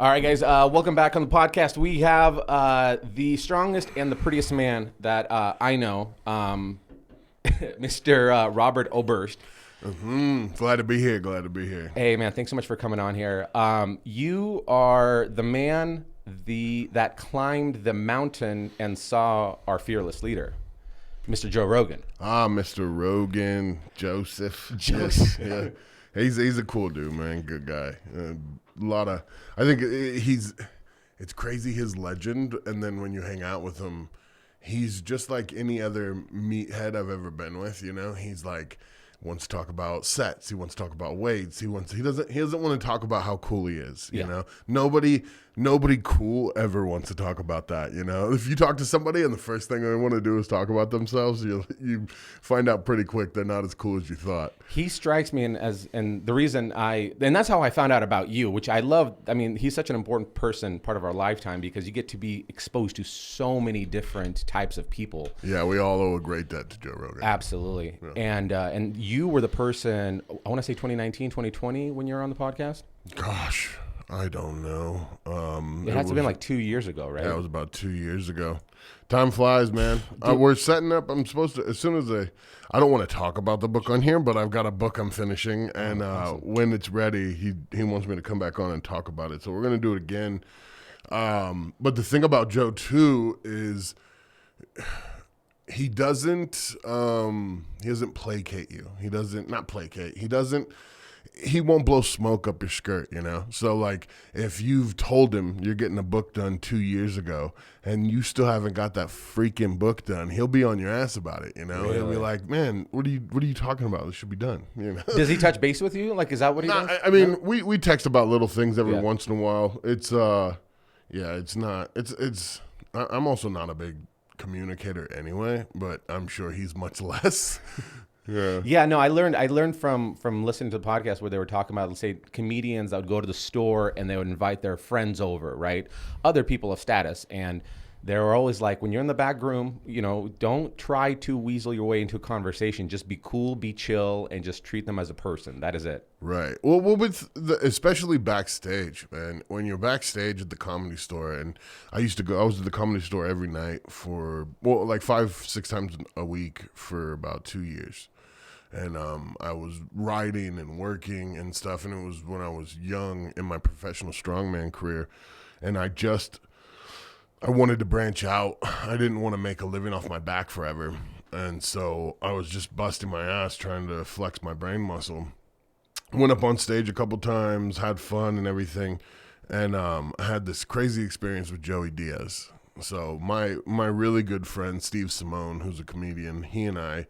All right, guys, welcome back on the podcast. We have the strongest and the prettiest man that I know, Mr. Robert Oberst. Glad to be here. Hey, man, thanks so much for coming on here. You are the man that climbed the mountain and saw our fearless leader, Mr. Joe Rogan. Mr. Rogan, Joseph. Yeah. He's a cool dude, man. Good guy. It's crazy his legend, and then when you hang out with him, he's just like any other meathead I've ever been with. You know, he's like wants to talk about sets. He wants to talk about weights. He doesn't want to talk about how cool he is. You know, nobody cool ever wants to talk about that. You know, if you talk to somebody and the first thing they want to do is talk about themselves, you find out pretty quick they're not as cool as you thought. He strikes me and the reason and that's how I found out about you, which I love. I mean, he's such an important part of our lifetime because you get to be exposed to so many different types of people. Yeah, we all owe a great debt to Joe Rogan. Absolutely. Yeah. And you were the person, I want to say 2019, 2020 when you were on the podcast? Gosh, I don't know. It had to have been like 2 years ago, right? Yeah, it was about 2 years ago. Time flies, man. We're setting up. I'm supposed to, as soon as I don't want to talk about the book on here, but I've got a book I'm finishing. And awesome. When it's ready, he wants me to come back on and talk about it. So we're going to do it again. But the thing about Joe, too, is he doesn't placate you. He won't blow smoke up your skirt, you know? So, like, if you've told him you're getting a book done 2 years ago and you still haven't got that freaking book done, he'll be on your ass about it, you know? Really? He'll be like, man, what are you talking about? This should be done, you know? Does he touch base with you? Like, is that what he does? I mean, we text about little things every once in a while. It's, I'm also not a big communicator anyway, but I'm sure he's much less. Yeah, no, I learned from listening to the podcast where they were talking about, let's say, comedians that would go to the store and they would invite their friends over, right? Other people of status. And they were always like, when you're in the back room, you know, don't try to weasel your way into a conversation. Just be cool, be chill, and just treat them as a person. That is it. Right. Well, especially backstage, man. When you're backstage at the Comedy Store, and I was at the Comedy Store every night for, like 5-6 times a week for about 2 years. And I was writing and working and stuff, and it was when I was young in my professional strongman career, and I wanted to branch out. I didn't want to make a living off my back forever, and so I was just busting my ass trying to flex my brain muscle. Went up on stage a couple times, had fun and everything, and I had this crazy experience with Diaz. So my really good friend Steve Simone, who's a comedian, he and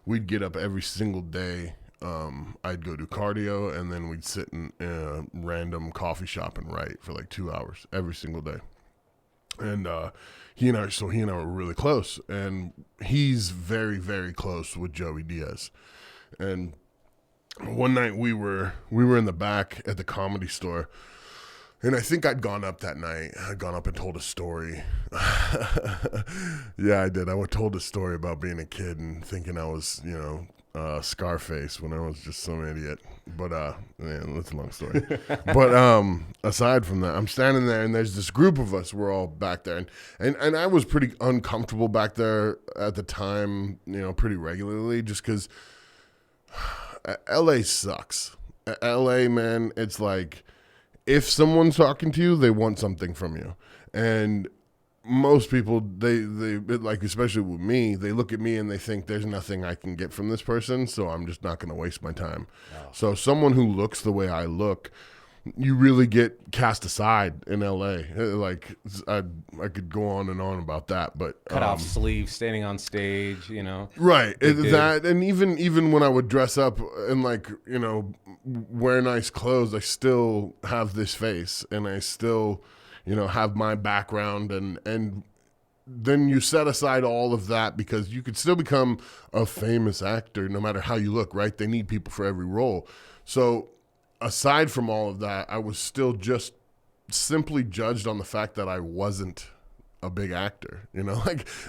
we'd get up every single day. I'd go do cardio, and then we'd sit in a random coffee shop and write for like 2 hours every single day. And he and I were really close, and he's very, very close with Joey Diaz. And one night we were in the back at the Comedy Store, and I think I'd gone up that night. I'd gone up and told a story. Yeah, I did. I told a story about being a kid and thinking I was, Scarface when I was just some idiot. But, man, that's a long story. But aside from that, I'm standing there, and there's this group of us. We're all back there. And I was pretty uncomfortable back there at the time, pretty regularly, just because L.A. sucks. L.A., man, it's like, if someone's talking to you, they want something from you. And most people, they like, especially with me, they look at me and they think there's nothing I can get from this person, so I'm just not going to waste my time. Wow. So someone who looks the way I look, you really get cast aside in LA. Like, I could go on and on about that, but cut off sleeves, standing on stage, right? That, and even when I would dress up and wear nice clothes, I still have this face, and I still have my background, and then you set aside all of that because you could still become a famous actor no matter how you look, right? They need people for every role. So aside from all of that, I was still just simply judged on the fact that I wasn't a big actor, you know,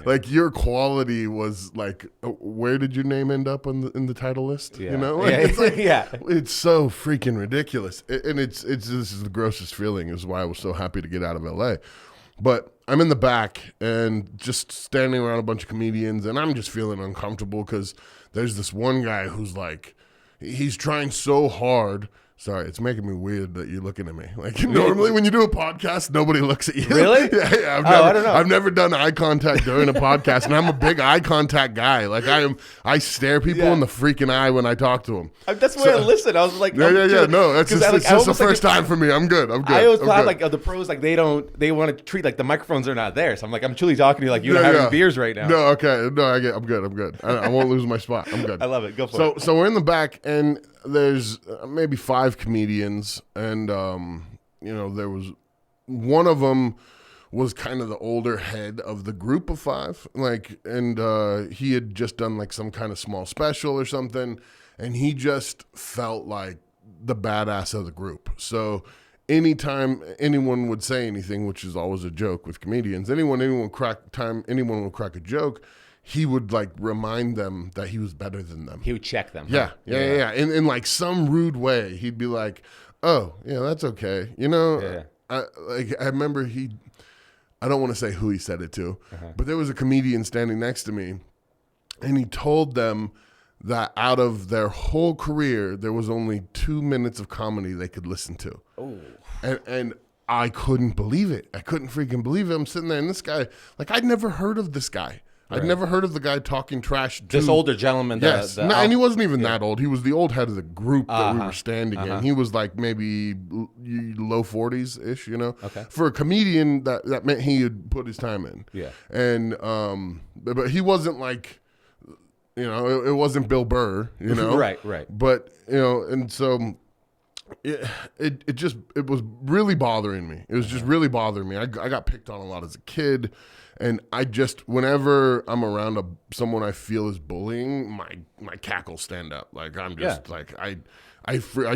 like your quality was like, where did your name end up in the title list? Yeah. You know, like, Yeah. it's like, Yeah. it's so freaking ridiculous. And it's this is the grossest feeling, is why I was so happy to get out of LA. But I'm in the back and just standing around a bunch of comedians, and I'm just feeling uncomfortable because there's this one guy who's like, he's trying so hard. Sorry, it's making me weird that you're looking at me. Like, normally when you do a podcast, nobody looks at you. Really? Yeah. I don't know. I've never done eye contact during a podcast, and I'm a big eye contact guy. Like, I stare people in the freaking eye when I talk to them. That's the way I listen. I was like, Yeah. No, it's just the first time for me. I'm good. I always thought like the pros, like they want to treat like the microphones are not there. So I'm like, I'm truly talking to you like you're having beers right now. No, okay. No, I'm good. I won't lose my spot. I'm good. I love it. Go for it. So we're in the back, and there's maybe 5 comedians, and there was one of them was kind of the older head of the group of 5, like, and he had just done like some kind of small special or something, and he just felt like the badass of the group. So anytime anyone would say anything, which is always a joke with comedians, anyone would crack a joke, he would like remind them that he was better than them. He would check them. Yeah. In like some rude way, he'd be like, "Oh, yeah, that's okay." You know, I remember I don't want to say who he said it to, but there was a comedian standing next to me, and he told them that out of their whole career, there was only 2 minutes of comedy they could listen to. Oh. And I couldn't believe it. I couldn't freaking believe it. I'm sitting there, and this guy, like, I'd never heard of this guy. I'd never heard of the guy talking trash. This older gentleman. Yes. And he wasn't even that old. He was the old head of the group that we were standing in. He was like maybe low 40s-ish, you know? Okay. For a comedian, that meant he had put his time in. Yeah. And, but he wasn't like, you know, it wasn't Bill Burr, you know? Right. But, you know, and so it was really bothering me. It was just really bothering me. I got picked on a lot as a kid. And I just, whenever I'm around someone I feel is bullying, my cackles stand up. Like, I'm just like, I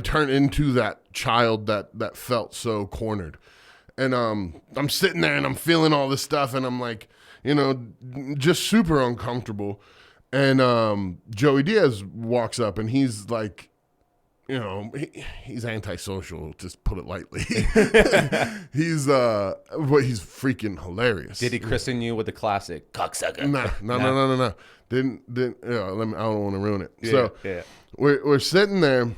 turn into that child that felt so cornered. And I'm sitting there and I'm feeling all this stuff, and I'm like, you know, just super uncomfortable. And Joey Diaz walks up, and he's like, you know, he's antisocial, just put it lightly. He's freaking hilarious. Did he christen you with the classic cocksucker? No. Didn't. I don't want to ruin it. We're sitting there,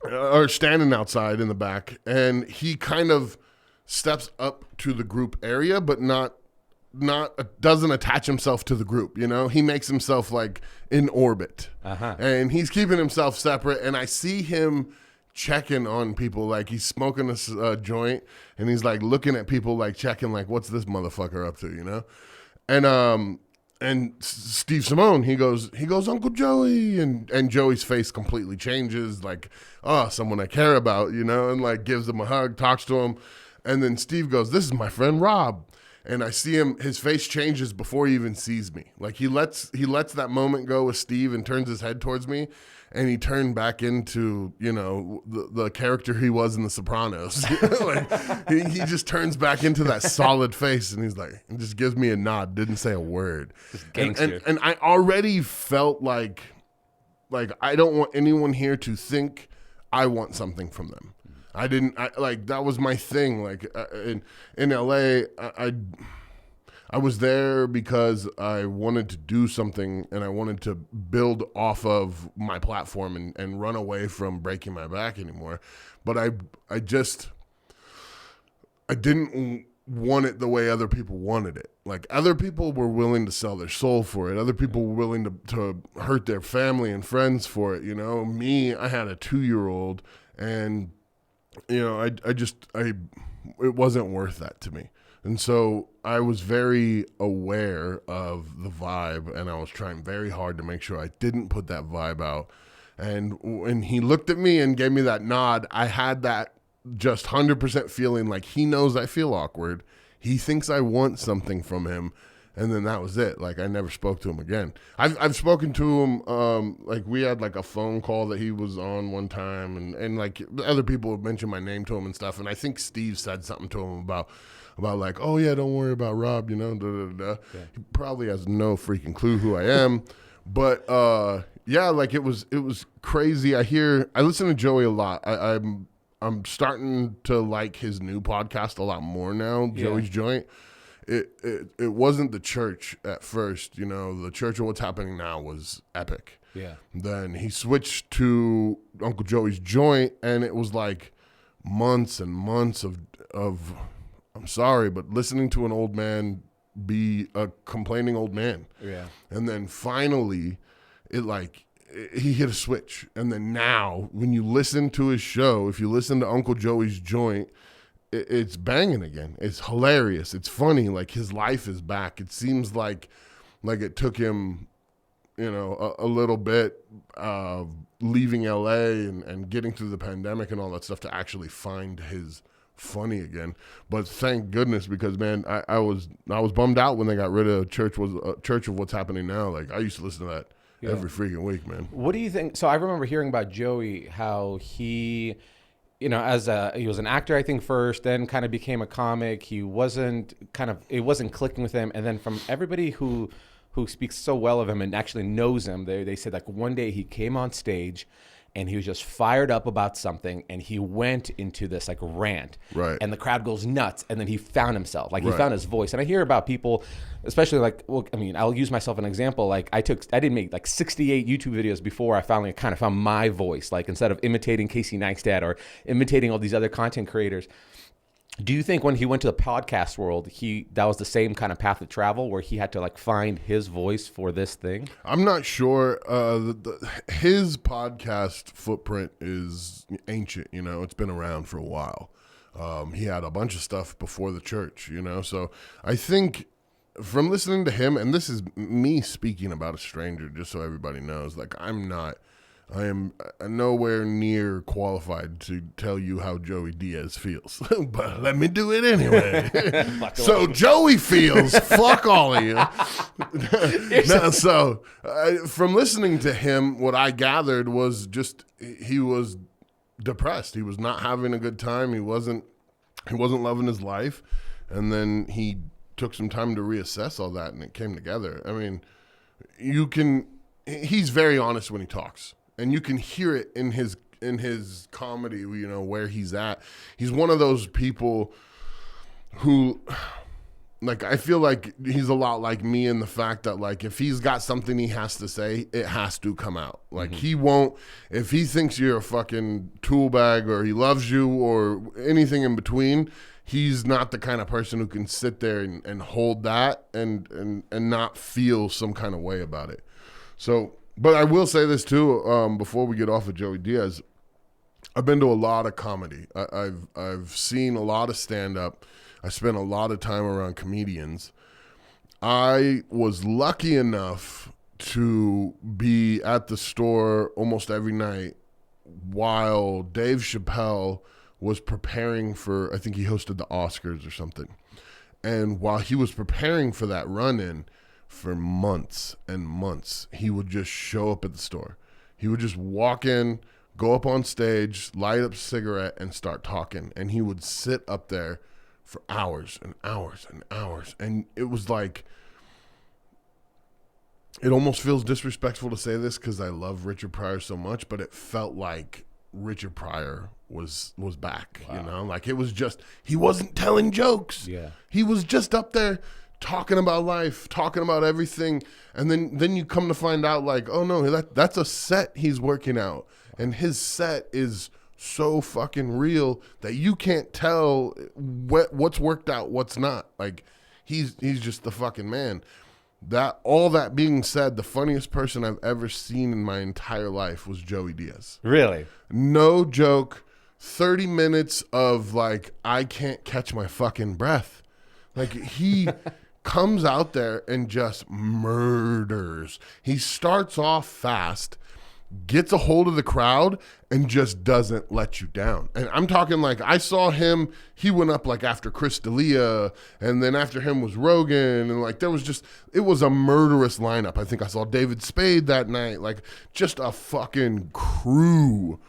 or standing outside in the back, and he kind of steps up to the group area, but doesn't attach himself to the group, you know? He makes himself like in orbit. And he's keeping himself separate, and I see him checking on people, like he's smoking a joint, and he's like looking at people, like checking, like, what's this motherfucker up to, you know? And Steve Simone, he goes, Uncle Joey, and Joey's face completely changes, like, oh, someone I care about, you know, and like gives him a hug, talks to him, and then Steve goes, this is my friend Rob. And I see him, his face changes before he even sees me. Like, he lets that moment go with Steve and turns his head towards me, and he turned back into, you know, the character he was in The Sopranos. Like, he just turns back into that solid face, and he's like, and just gives me a nod, didn't say a word. And I already felt like I don't want anyone here to think I want something from them. That was my thing. Like, in LA, I was there because I wanted to do something, and I wanted to build off of my platform and run away from breaking my back anymore. But I didn't want it the way other people wanted it. Like, other people were willing to sell their soul for it. Other people were willing to hurt their family and friends for it. You know, me, I had a 2-year-old, and you know, it wasn't worth that to me. And so I was very aware of the vibe, and I was trying very hard to make sure I didn't put that vibe out. And when he looked at me and gave me that nod, I had that just 100% feeling like he knows I feel awkward. He thinks I want something from him, And then that was it. Like, I never spoke to him again. I've spoken to him. Like, we had like a phone call that he was on one time, and like other people would mention my name to him and stuff. And I think Steve said something to him about like, oh yeah, don't worry about Rob, you know. Yeah. He probably has no freaking clue who I am, but yeah, like it was crazy. I listen to Joey a lot. I'm starting to like his new podcast a lot more now. Yeah. Joey's Joint. It wasn't the church at first, you know. The church of what's happening now was epic. Yeah. Then he switched to Uncle Joey's Joint, and it was like months and months of I'm sorry, but listening to an old man be a complaining old man. Yeah. And then finally, he hit a switch. And then now, when you listen to his show, if you listen to Uncle Joey's Joint, it's banging again. It's hilarious. It's funny. Like, his life is back. It seems like it took him, you know, a little bit leaving LA and getting through the pandemic and all that stuff to actually find his funny again. But thank goodness, because man, I was bummed out when they got rid of Church of What's Happening Now. Like, I used to listen to that every freaking week, man. What do you think? So I remember hearing about Joey, how he, you know, he was an actor, I think, first, then kind of became a comic. It wasn't clicking with him. And then from everybody who speaks so well of him and actually knows him, they said like one day he came on stage and he was just fired up about something, and he went into this like rant, right? And the crowd goes nuts, and then he found himself, like he found his voice. And I hear about people, especially like, well, I mean, I'll use myself an example. Like I did make like 68 YouTube videos before I finally kind of found my voice. Like, instead of imitating Casey Neistat or imitating all these other content creators. Do you think when he went to the podcast world, that was the same kind of path of travel where he had to like find his voice for this thing? I'm not sure. His podcast footprint is ancient. You know, it's been around for a while. He had a bunch of stuff before the church, you know. So I think from listening to him, and this is me speaking about a stranger, just so everybody knows, like I am nowhere near qualified to tell you how Joey Diaz feels, but let me do it anyway. So Joey feels, fuck all of you. From listening to him, what I gathered was just he was depressed. He was not having a good time. He wasn't loving his life, and then he took some time to reassess all that, and it came together. I mean, he's very honest when he talks. And you can hear it in his comedy, you know, where he's at. He's one of those people who, like, I feel like he's a lot like me in the fact that, like, if he's got something he has to say, it has to come out. Like, he won't, if he thinks you're a fucking tool bag or he loves you or anything in between, he's not the kind of person who can sit there and hold that and not feel some kind of way about it. So... But I will say this too, before we get off of Joey Diaz, I've been to a lot of comedy. I've seen a lot of stand-up. I spent a lot of time around comedians. I was lucky enough to be at the store almost every night while Dave Chappelle was preparing for, I think he hosted the Oscars or something. And while he was preparing for that run-in, for months and months, he would just show up at the store. He would just walk in, go up on stage, light up a cigarette, and start talking. And he would sit up there for hours and hours and hours. And it was like, it almost feels disrespectful to say this because I love Richard Pryor so much, but it felt like Richard Pryor was back. Wow. You know, like it was just, he wasn't telling jokes. Yeah. He was just up there talking about life, talking about everything, and then you come to find out, like, oh no, that's a set he's working out, and his set is so fucking real that you can't tell what's worked out, what's not. Like, he's just the fucking man. All that being said, the funniest person I've ever seen in my entire life was Joey Diaz. Really? No joke. 30 minutes of like, I can't catch my fucking breath. Like, he comes out there and just murders. He starts off fast, gets a hold of the crowd and just doesn't let you down. And I'm talking like I saw him, he went up like after Chris D'Elia, and then after him was Rogan, and like there was just, it was a murderous lineup. I think I saw David Spade that night, like just a fucking crew.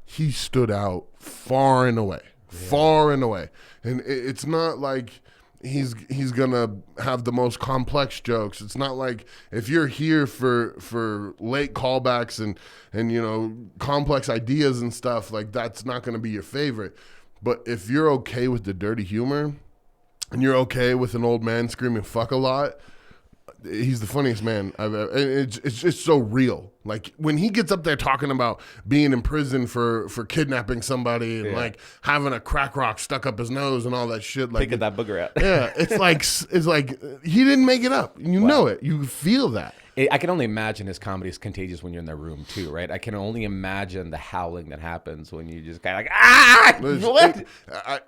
He stood out far and away, far and away. And it's not like he's gonna have the most complex jokes. It's not like if you're here for late callbacks and you know complex ideas and stuff, like that's not gonna be your favorite. But if you're okay with the dirty humor and you're okay with an old man screaming fuck a lot, he's the funniest man I've ever. It's just so real. Like when he gets up there talking about being in prison for kidnapping somebody and like having a crack rock stuck up his nose and all that shit, like Picking that booger out. yeah, it's like he didn't make it up. You know it. You feel that. I can only imagine his comedy is contagious when you're in the room too, right? I can only imagine the howling that happens when you just kind of like what?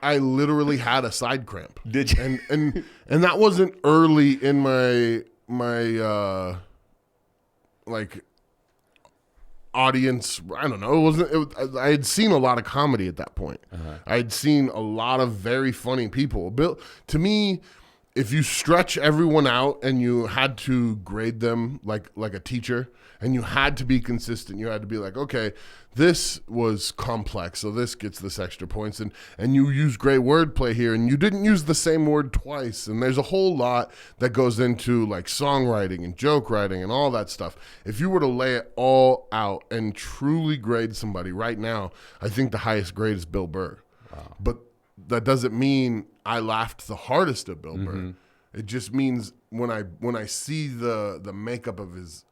I literally had a side cramp. Did you? And that wasn't early in my like audience. I don't know. I had seen a lot of comedy at that point. I had seen a lot of very funny people. To me, if you stretch everyone out and you had to grade them like a teacher, and you had to be consistent, you had to be like, okay, this was complex, so this gets this extra points, and you use great wordplay here, and you didn't use the same word twice, and there's a whole lot that goes into like songwriting and joke writing and all that stuff. If you were to lay it all out and truly grade somebody right now, I think the highest grade is Bill Burr. Wow. But that doesn't mean I laughed the hardest at Bill Burr. It just means when I see the makeup of his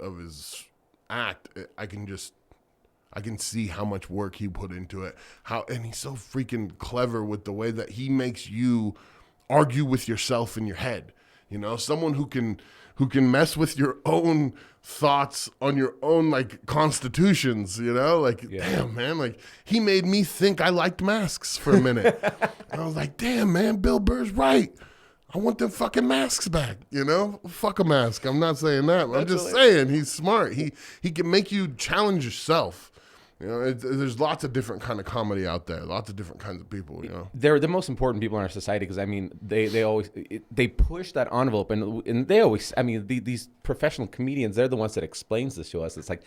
act, I can see how much work he put into it. And he's so freaking clever with the way that he makes you argue with yourself in your head. You know, someone who can mess with your own thoughts on your own like constitutions, you know? Like, damn, man, like he made me think I liked masks for a minute. And I was like, damn, man, Bill Burr's right. I want them fucking masks back, you know? Fuck a mask. I'm not saying that. I'm just saying he's smart. He can make you challenge yourself. You know, there's lots of different kind of comedy out there. Lots of different kinds of people, you know? They're the most important people in our society because, I mean, they always they push that envelope. And they always, I mean, these professional comedians, they're the ones that explains this to us. It's like,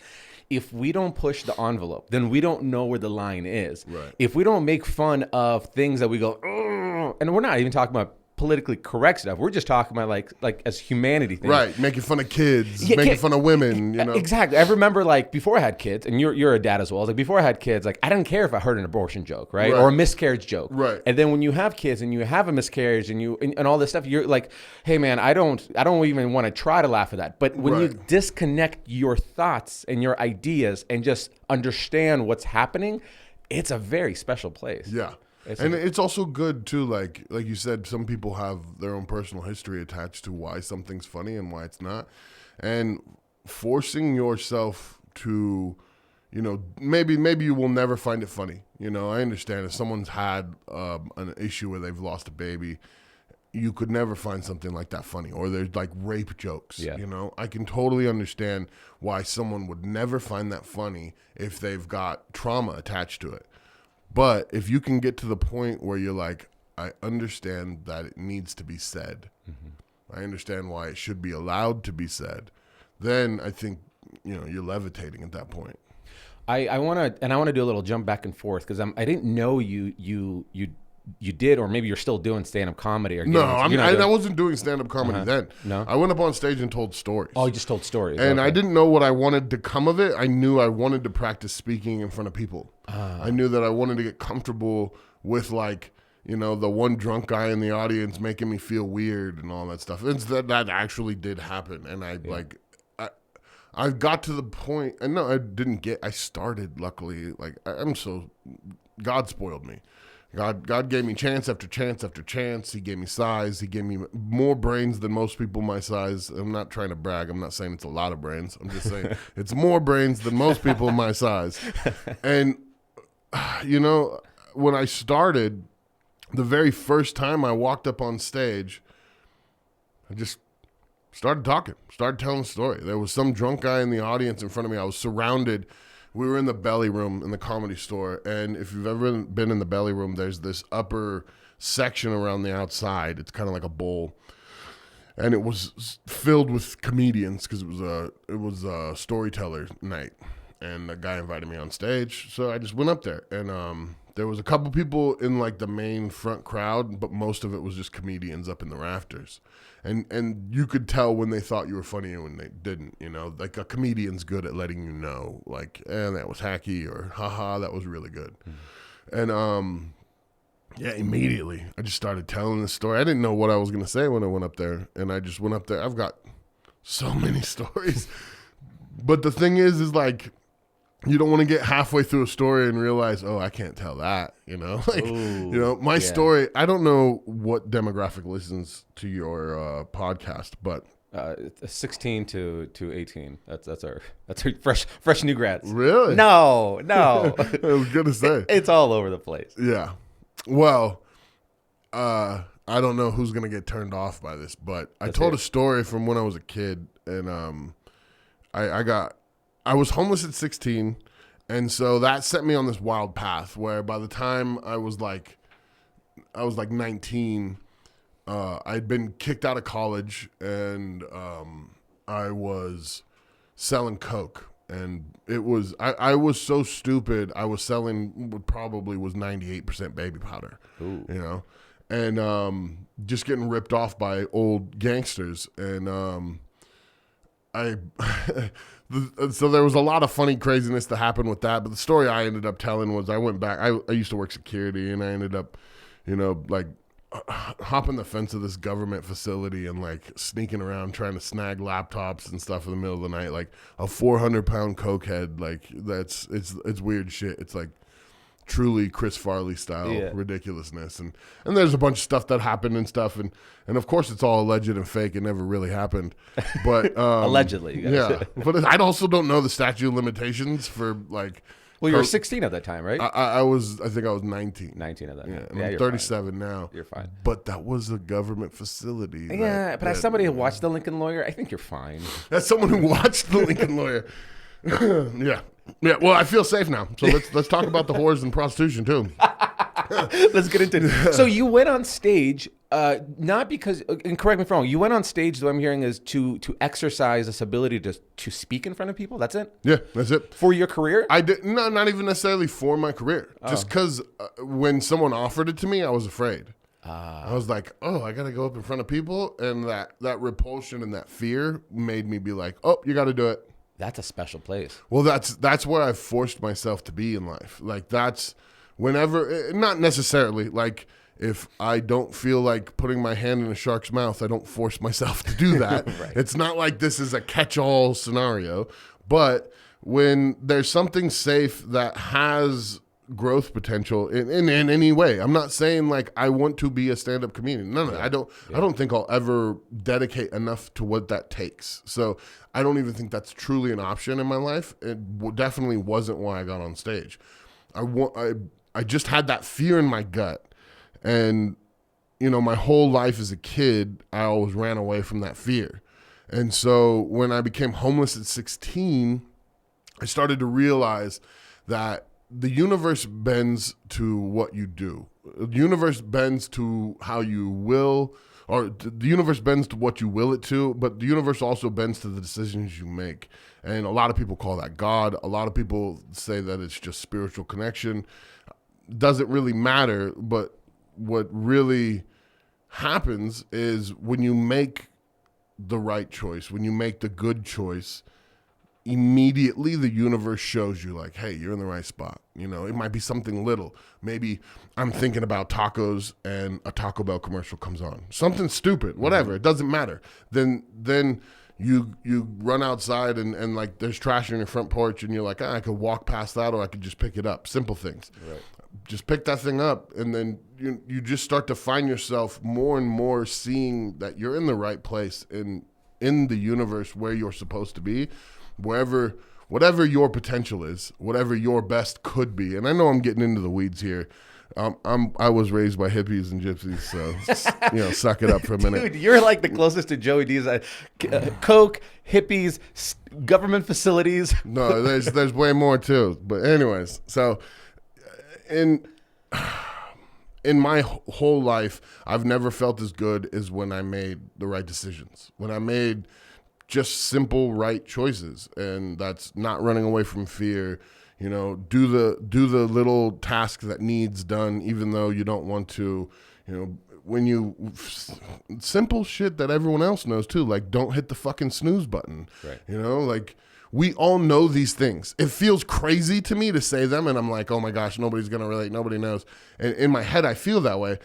if we don't push the envelope, then we don't know where the line is. Right. If we don't make fun of things that we go, "Ugh," and we're not even talking about politically correct stuff. We're just talking about like as humanity things. Right, making fun of kids, making fun of women, you know. Exactly. I remember like before I had kids, and you're a dad as well. I was like before I had kids, like I didn't care if I heard an abortion joke, right? Or a miscarriage joke. Right. And then when you have kids and you have a miscarriage and all this stuff, you're like, hey man, I don't even want to try to laugh at that. But when you disconnect your thoughts and your ideas and just understand what's happening, it's a very special place. Yeah. It's also good too, like you said, some people have their own personal history attached to why something's funny and why it's not. And forcing yourself to, you know, maybe you will never find it funny. You know, I understand if someone's had an issue where they've lost a baby, you could never find something like that funny. Or there's like rape jokes, you know. I can totally understand why someone would never find that funny if they've got trauma attached to it. But if you can get to the point where you're like, I understand that it needs to be said. I understand why it should be allowed to be said. Then I think, you know, you're levitating at that point. I want to do a little jump back and forth because I didn't know you did, or maybe you're still doing stand-up comedy. Or no, I wasn't doing stand-up comedy then. No? I went up on stage and told stories. Oh, you just told stories. And I didn't know what I wanted to come of it. I knew I wanted to practice speaking in front of people. I knew that I wanted to get comfortable with, like, you know, the one drunk guy in the audience making me feel weird and all that stuff. And that actually did happen. And I got to the point, and no, I started, luckily. Like, God spoiled me. God gave me chance after chance after chance. He gave me size. He gave me more brains than most people my size. I'm not trying to brag. I'm not saying it's a lot of brains. I'm just saying it's more brains than most people my size. And, you know, when I started, the very first time I walked up on stage, started talking, started telling a story. There was some drunk guy in the audience in front of me. I was surrounded. We were in the belly room in the Comedy Store, and if you've ever been in the belly room, there's this upper section around the outside. It's kind of like a bowl, and it was filled with comedians because it was a storyteller night, and the guy invited me on stage, so I just went up there, and there was a couple people in like the main front crowd, but most of it was just comedians up in the rafters. And you could tell when they thought you were funny and when they didn't, you know, like a comedian's good at letting you know, like, that was hacky, or haha, that was really good. Mm-hmm. And yeah, immediately I just started telling the story. I didn't know what I was going to say when I went up there, and I just went up there. I've got so many stories. But the thing is like, you don't want to get halfway through a story and realize, oh, I can't tell that, you know? Like, you know, my story, I don't know what demographic listens to your podcast, but 16 to 18. That's our fresh new grads. Really? No. I was going to say. It's all over the place. Yeah. Well, I don't know who's going to get turned off by this, but I told a story from when I was a kid, and I was homeless at 16, and so that set me on this wild path where by the time I was like 19, I'd been kicked out of college, and I was selling coke, and it was I was so stupid. I was selling what probably was 98% baby powder. Ooh. You know, and just getting ripped off by old gangsters, and so there was a lot of funny craziness that happened with that. But the story I ended up telling was I went back. I used to work security, and I ended up, you know, like hopping the fence of this government facility and like sneaking around trying to snag laptops and stuff in the middle of the night, like a 400-pound cokehead. Like it's weird shit. It's like truly Chris Farley style ridiculousness, and there's a bunch of stuff that happened and stuff, and of course it's all alleged and fake. It never really happened, but allegedly, yeah. But I also don't know the statute of limitations for like. Well, you were 16 at that time, right? I think I was 19. 19 at that time. Yeah, I'm 37 now. You're fine. But that was a government facility. Yeah, but as somebody who watched The Lincoln Lawyer, I think you're fine. As someone who watched The Lincoln Lawyer, yeah. Yeah, well, I feel safe now. So let's talk about the whores and prostitution too. Let's get into it. So you went on stage, not because, and correct me if I'm wrong, you went on stage, what I'm hearing is to exercise this ability to speak in front of people. That's it? Yeah, that's it. For your career? I did not even necessarily for my career. Just because when someone offered it to me, I was afraid. I was like, oh, I got to go up in front of people. And that repulsion and that fear made me be like, oh, you got to do it. That's a special place. Well, that's where I've forced myself to be in life. Like that's whenever, not necessarily, like if I don't feel like putting my hand in a shark's mouth, I don't force myself to do that. Right. It's not like this is a catch-all scenario. But when there's something safe that has growth potential in any way, I'm not saying like I want to be a stand-up comedian. No, I don't think I'll ever dedicate enough to what that takes. So I don't even think that's truly an option in my life. It definitely wasn't why I got on stage. I just had that fear in my gut, and you know, my whole life as a kid, I always ran away from that fear. And so when I became homeless at 16, I started to realize that the universe bends to what you do. The universe bends to how you will, or the universe bends to what you will it to, but the universe also bends to the decisions you make. And a lot of people call that God. A lot of people say that it's just spiritual connection. Doesn't really matter, but what really happens is when you make the right choice, when you make the good choice, immediately the universe shows you like, hey, you're in the right spot. You know, it might be something little. Maybe I'm thinking about tacos and a Taco Bell commercial comes on. Something stupid, whatever. It doesn't matter. Then you run outside and like there's trash on your front porch and you're like, I could walk past that or I could just pick it up. Simple things. Right. Just pick that thing up, and then you just start to find yourself more and more seeing that you're in the right place in the universe where you're supposed to be. Whatever your potential is, whatever your best could be. And I know I'm getting into the weeds here, I was raised by hippies and gypsies, so suck it up for a minute. Dude, you're like the closest to Joey Diaz. Coke, hippies, government facilities. No, there's way more too. But anyways, so in my whole life, I've never felt as good as when I made the right decisions. When I made just simple right choices, and that's not running away from fear. Do the little task that needs done, even though you don't want to. When simple shit that everyone else knows too, like don't hit the fucking snooze button. Right. Like we all know these things. It feels crazy to me to say them, and I'm like, oh my gosh, nobody's gonna relate. Nobody knows. And in my head, I feel that way.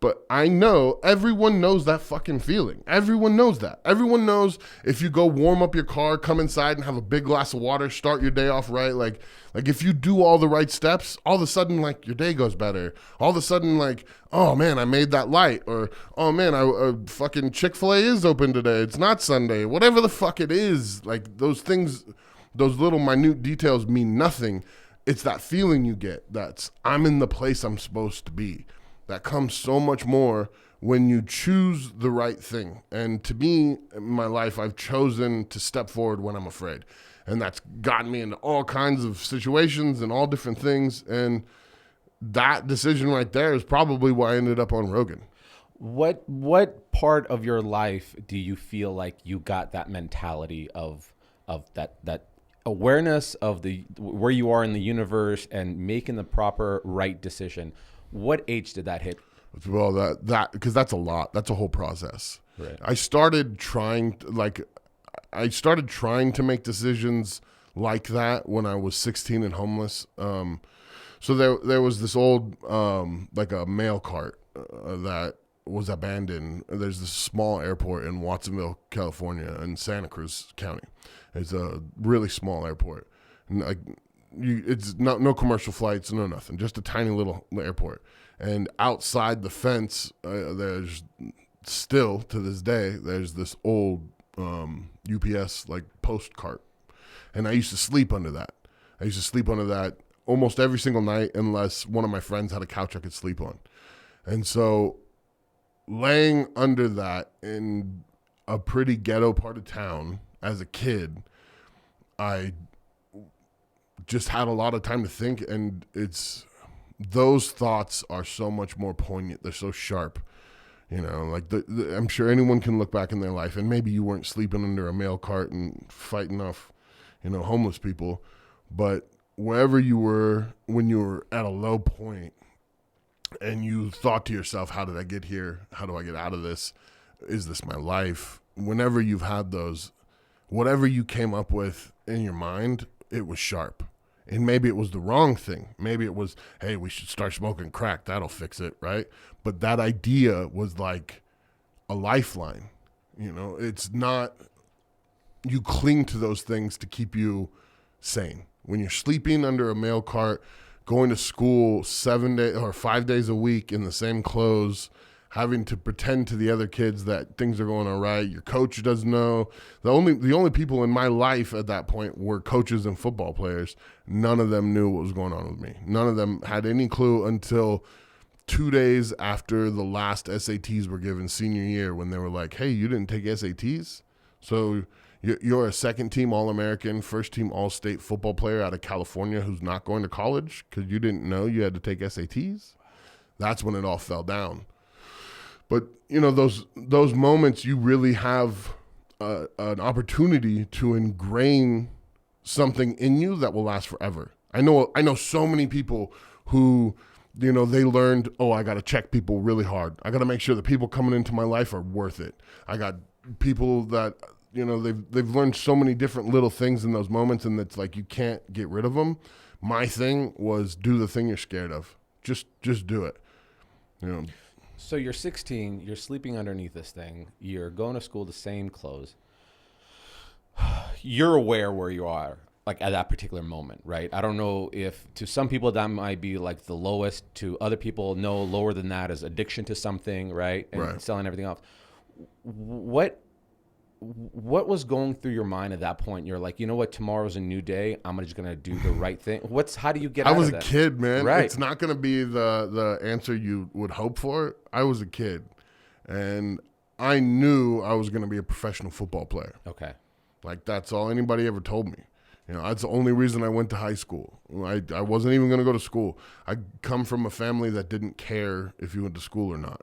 But I know everyone knows that fucking feeling. Everyone knows that. Everyone knows if you go warm up your car, come inside and have a big glass of water, start your day off right. Like if you do all the right steps, all of a sudden, like your day goes better. All of a sudden, like, oh man, I made that light. Or, oh man, fucking Chick-fil-A is open today. It's not Sunday. Whatever the fuck it is. Like those things, those little minute details mean nothing. It's that feeling you get that's I'm in the place I'm supposed to be. That comes so much more when you choose the right thing. And to me, in my life, I've chosen to step forward when I'm afraid. And that's gotten me into all kinds of situations and all different things. And that decision right there is probably why I ended up on Rogan. What part of your life do you feel like you got that mentality of that awareness of where you are in the universe and making the proper right decision? What age did that hit? Well, that because that's a lot. That's a whole process. Right. I started trying to make decisions like that when I was 16 and homeless. So there was this old like a mail cart that was abandoned. There's this small airport in Watsonville, California, in Santa Cruz County. It's a really small airport. And it's no commercial flights, no nothing, just a tiny little airport. And outside the fence, there's still to this day, there's this old UPS like post cart. And I used to sleep under that. Almost every single night, unless one of my friends had a couch I could sleep on. And so laying under that in a pretty ghetto part of town as a kid, I just had a lot of time to think, and those thoughts are so much more poignant. They're so sharp, like I'm sure anyone can look back in their life, and maybe you weren't sleeping under a mail cart and fighting off, homeless people, but wherever you were when you were at a low point and you thought to yourself, how did I get here? How do I get out of this? Is this my life? Whenever you've had those, whatever you came up with in your mind, it was sharp. And maybe it was the wrong thing. Maybe it was, hey, we should start smoking crack. That'll fix it, right? But that idea was like a lifeline. It's not, you cling to those things to keep you sane. When you're sleeping under a mail cart, going to school 7 days or 5 days a week in the same clothes, having to pretend to the other kids that things are going all right. Your coach doesn't know. The only people in my life at that point were coaches and football players. None of them knew what was going on with me. None of them had any clue until 2 days after the last SATs were given senior year, when they were like, hey, you didn't take SATs? So you're a second team All-American, first team All-State football player out of California who's not going to college because you didn't know you had to take SATs? That's when it all fell down. But, those moments, you really have an opportunity to ingrain something in you that will last forever. I know so many people who, they learned, I got to check people really hard. I got to make sure the people coming into my life are worth it. I got people that, they've learned so many different little things in those moments, and it's like you can't get rid of them. My thing was do the thing you're scared of. Just do it. So you're 16, you're sleeping underneath this thing, you're going to school the same clothes. You're aware where you are, like at that particular moment, right? I don't know if to some people that might be like the lowest, to other people no lower than that is addiction to something, right? And right. Selling everything else. What what was going through your mind at that point? You're like, you know what? Tomorrow's a new day. I'm just gonna do the right thing. How do you get? I out was of a that? kid, man. Right. It's not gonna be the answer you would hope for. I was a kid, and I knew I was gonna be a professional football player. Okay. Like, that's all anybody ever told me. You know, that's the only reason I went to high school. I wasn't even gonna go to school. I come from a family that didn't care if you went to school or not,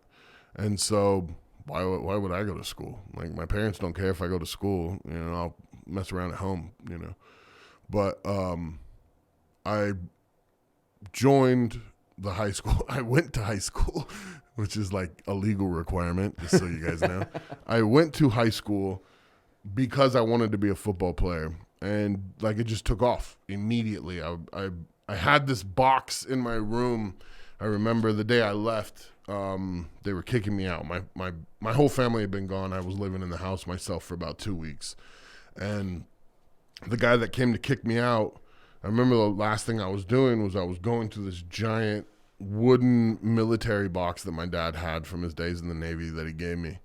and so. Why would I go to school? Like, my parents don't care if I go to school. You know, I'll mess around at home, you know. But I joined the high school. I went to high school, which is like a legal requirement, just so you guys know. I went to high school because I wanted to be a football player. And, like, it just took off immediately. I had this box in my room. I remember the day I left, they were kicking me out. My whole family had been gone. I was living in the house myself for about 2 weeks. And the guy that came to kick me out, I remember the last thing I was doing was I was going to this giant wooden military box that my dad had from his days in the Navy that he gave me.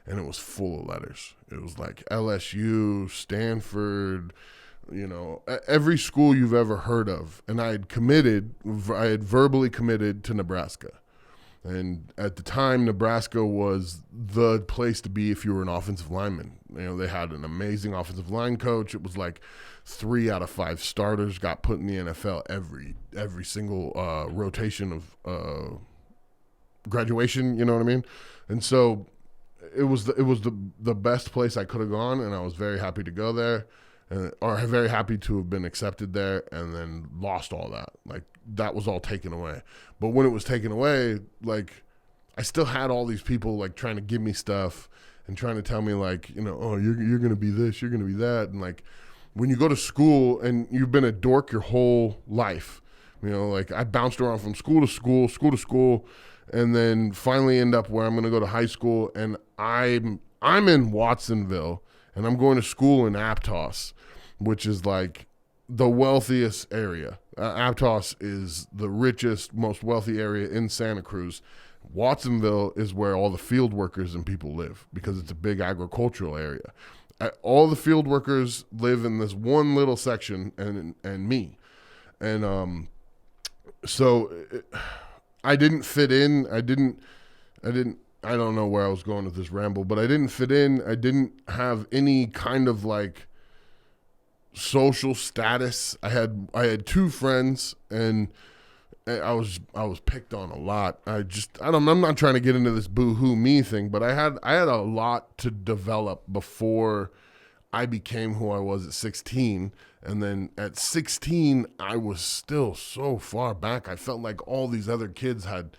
And it was full of letters. It was like LSU, Stanford, you know, every school you've ever heard of. And I had verbally committed to Nebraska. And at the time, Nebraska was the place to be if you were an offensive lineman. You know, they had an amazing offensive line coach. It was like 3 out of 5 starters got put in the NFL every single rotation of graduation, you know what I mean? And so it was the best place I could have gone, and I was very happy to go there. Or very happy to have been accepted there, and then lost all that. Like, that was all taken away. But when it was taken away, like, I still had all these people, like, trying to give me stuff and trying to tell me, like, you know, oh, you're going to be this, you're going to be that. And, like, when you go to school and you've been a dork your whole life, you know, like, I bounced around from school to school, and then finally end up where I'm going to go to high school, and I'm in Watsonville, and I'm going to school in Aptos, which is like the wealthiest area. Aptos is the richest, most wealthy area in Santa Cruz. Watsonville is where all the field workers and people live because it's a big agricultural area. All the field workers live in this one little section, and me. And so I didn't fit in. I don't know where I was going with this ramble, but I didn't fit in. I didn't have any kind of, like, social status. I had 2 friends, and I was picked on a lot. I'm not trying to get into this boo-hoo me thing, but I had a lot to develop before I became who I was at 16. And then at 16, I was still so far back. I felt like all these other kids had,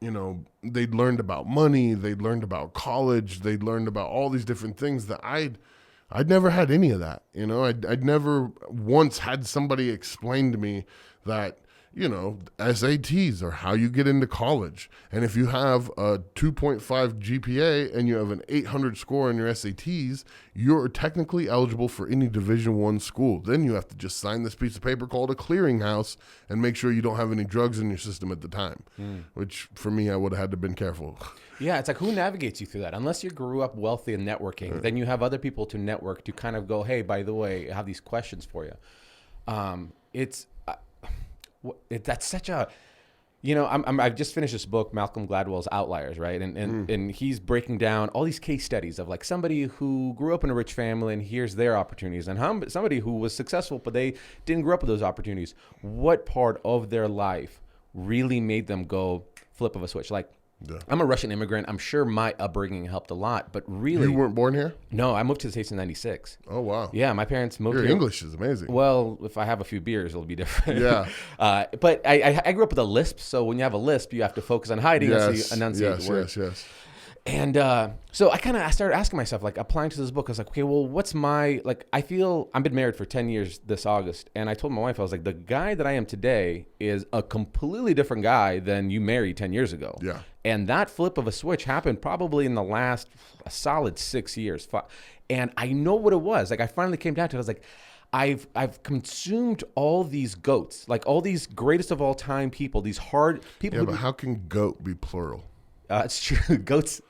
you know, they'd learned about money, they'd learned about college, they'd learned about all these different things that I'd never had any of that. You know, I'd never once had somebody explain to me that, you know, SATs are how you get into college. And if you have a 2.5 GPA and you have an 800 score on your SATs, you're technically eligible for any Division I school. Then you have to just sign this piece of paper called a clearinghouse and make sure you don't have any drugs in your system at the time, which for me, I would have had to been careful. Yeah, it's like, who navigates you through that? Unless you grew up wealthy and networking, then you have other people to network to kind of go, hey, by the way, I have these questions for you. That's such a, you know, I've just finished this book, Malcolm Gladwell's Outliers, right? And he's breaking down all these case studies of, like, somebody who grew up in a rich family and here's their opportunities, and somebody who was successful but they didn't grow up with those opportunities. What part of their life really made them go flip of a switch? Like, yeah. I'm a Russian immigrant. I'm sure my upbringing helped a lot, but really... You weren't born here? No, I moved to the States in 96. Oh, wow. Yeah, my parents moved Your here. English is amazing. Well, if I have a few beers, it'll be different. Yeah. But I grew up with a lisp, so when you have a lisp, you have to focus on hiding so you enunciate the words. Yes. And so I started asking myself, like, applying to this book, I was like, okay, well, what's my, like, I've been married for 10 years this August, and I told my wife, I was like, the guy that I am today is a completely different guy than you married 10 years ago. Yeah. And that flip of a switch happened probably in the last a solid 6 years. And I know what it was. Like, I finally came down to it. I was like, I've consumed all these goats, like all these greatest of all time people, these hard people. Yeah, but how can goat be plural? It's true. Goats.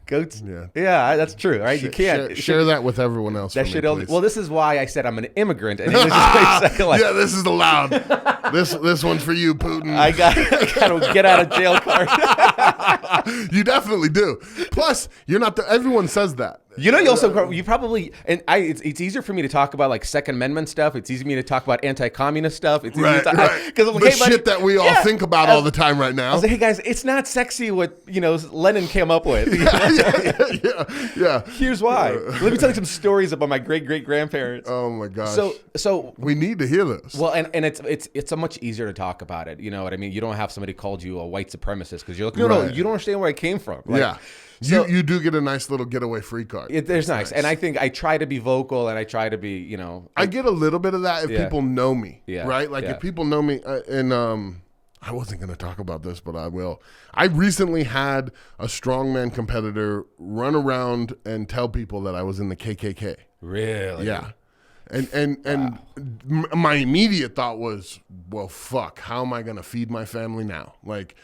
Goats. Yeah. Yeah, that's true. Right? You can't share that with everyone else. That for should me, only. please. Well, this is why I said I'm an immigrant, and English is my second language. Yeah, this is allowed. this one's for you, Putin. I got a get out of jail card. You definitely do. Plus, you're not the. Everyone says that. You probably, and it's easier for me to talk about like Second Amendment stuff. It's easier for me to talk about anti-communist stuff. It's easier Right. Because I'm like, the hey, buddy, shit that we all think about all the time right now. I was like, hey guys, it's not sexy what Lenin came up with. Yeah. Here's why. Let me tell you some stories about my great grandparents. Oh my gosh. So we need to hear this. well, and it's so much easier to talk about it. You know what I mean? You don't have somebody called you a white supremacist because you're like, no, you don't understand where I came from. Like, yeah. So, you do get a nice little getaway free card. There's nice. And I think I try to be vocal and I try to be, I get a little bit of that if people know me, right? Like if people know me, and I wasn't going to talk about this, but I will. I recently had a strongman competitor run around and tell people that I was in the KKK. Really? Yeah. And my immediate thought was, well, fuck, how am I going to feed my family now? Like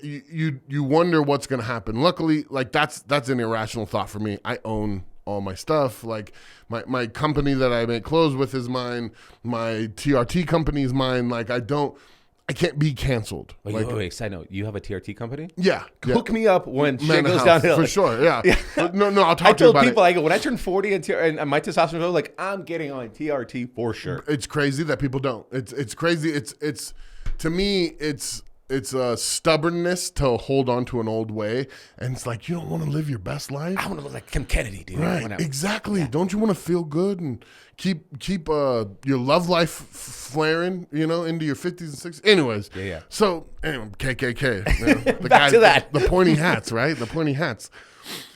you wonder what's going to happen. Luckily, like that's an irrational thought for me. I own all my stuff. Like my company that I make clothes with is mine. My TRT company is mine. Like I can't be canceled. Wait, side note, you have a TRT company? Yeah. Hook me up when shit goes downhill. For sure, yeah. No, I'll talk to you about it. I told people, I go, when I turn 40 and my testosterone goes, like, I'm getting on TRT for sure. It's crazy that people don't. It's crazy. It's to me, it's a stubbornness to hold on to an old way. And it's like, you don't want to live your best life. I want to look like Kim Kennedy, dude. Right, exactly. Yeah. Don't you want to feel good and keep your love life flaring, into your 50s and 60s? Anyways. Yeah. So, anyway, KKK. The Back to that. The pointy hats, right? The pointy hats.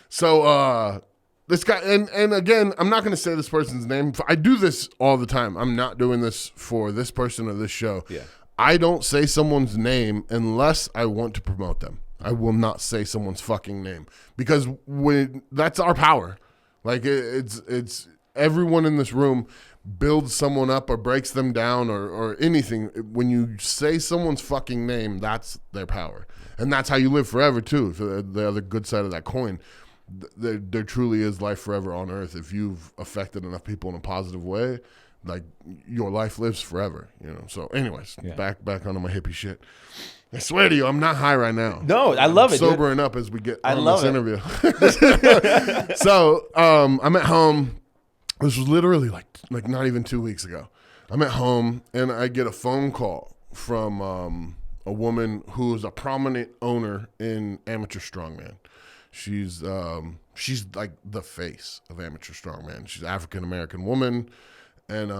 So, this guy, and again, I'm not going to say this person's name. I do this all the time. I'm not doing this for this person or this show. Yeah. I don't say someone's name unless I want to promote them. I will not say someone's fucking name because that's our power. Like it's everyone in this room builds someone up or breaks them down or anything. When you say someone's fucking name, that's their power. And that's how you live forever too. For the other good side of that coin, there truly is life forever on earth. If you've affected enough people in a positive way, like your life lives forever, So anyways, back onto my hippie shit. I swear to you, I'm not high right now. No, I love it. Sobering up as we get on this interview. So I'm at home. This was literally like not even 2 weeks ago. I'm at home and I get a phone call from a woman who is a prominent owner in amateur strongman. She's like the face of amateur strongman. She's an African American woman. And,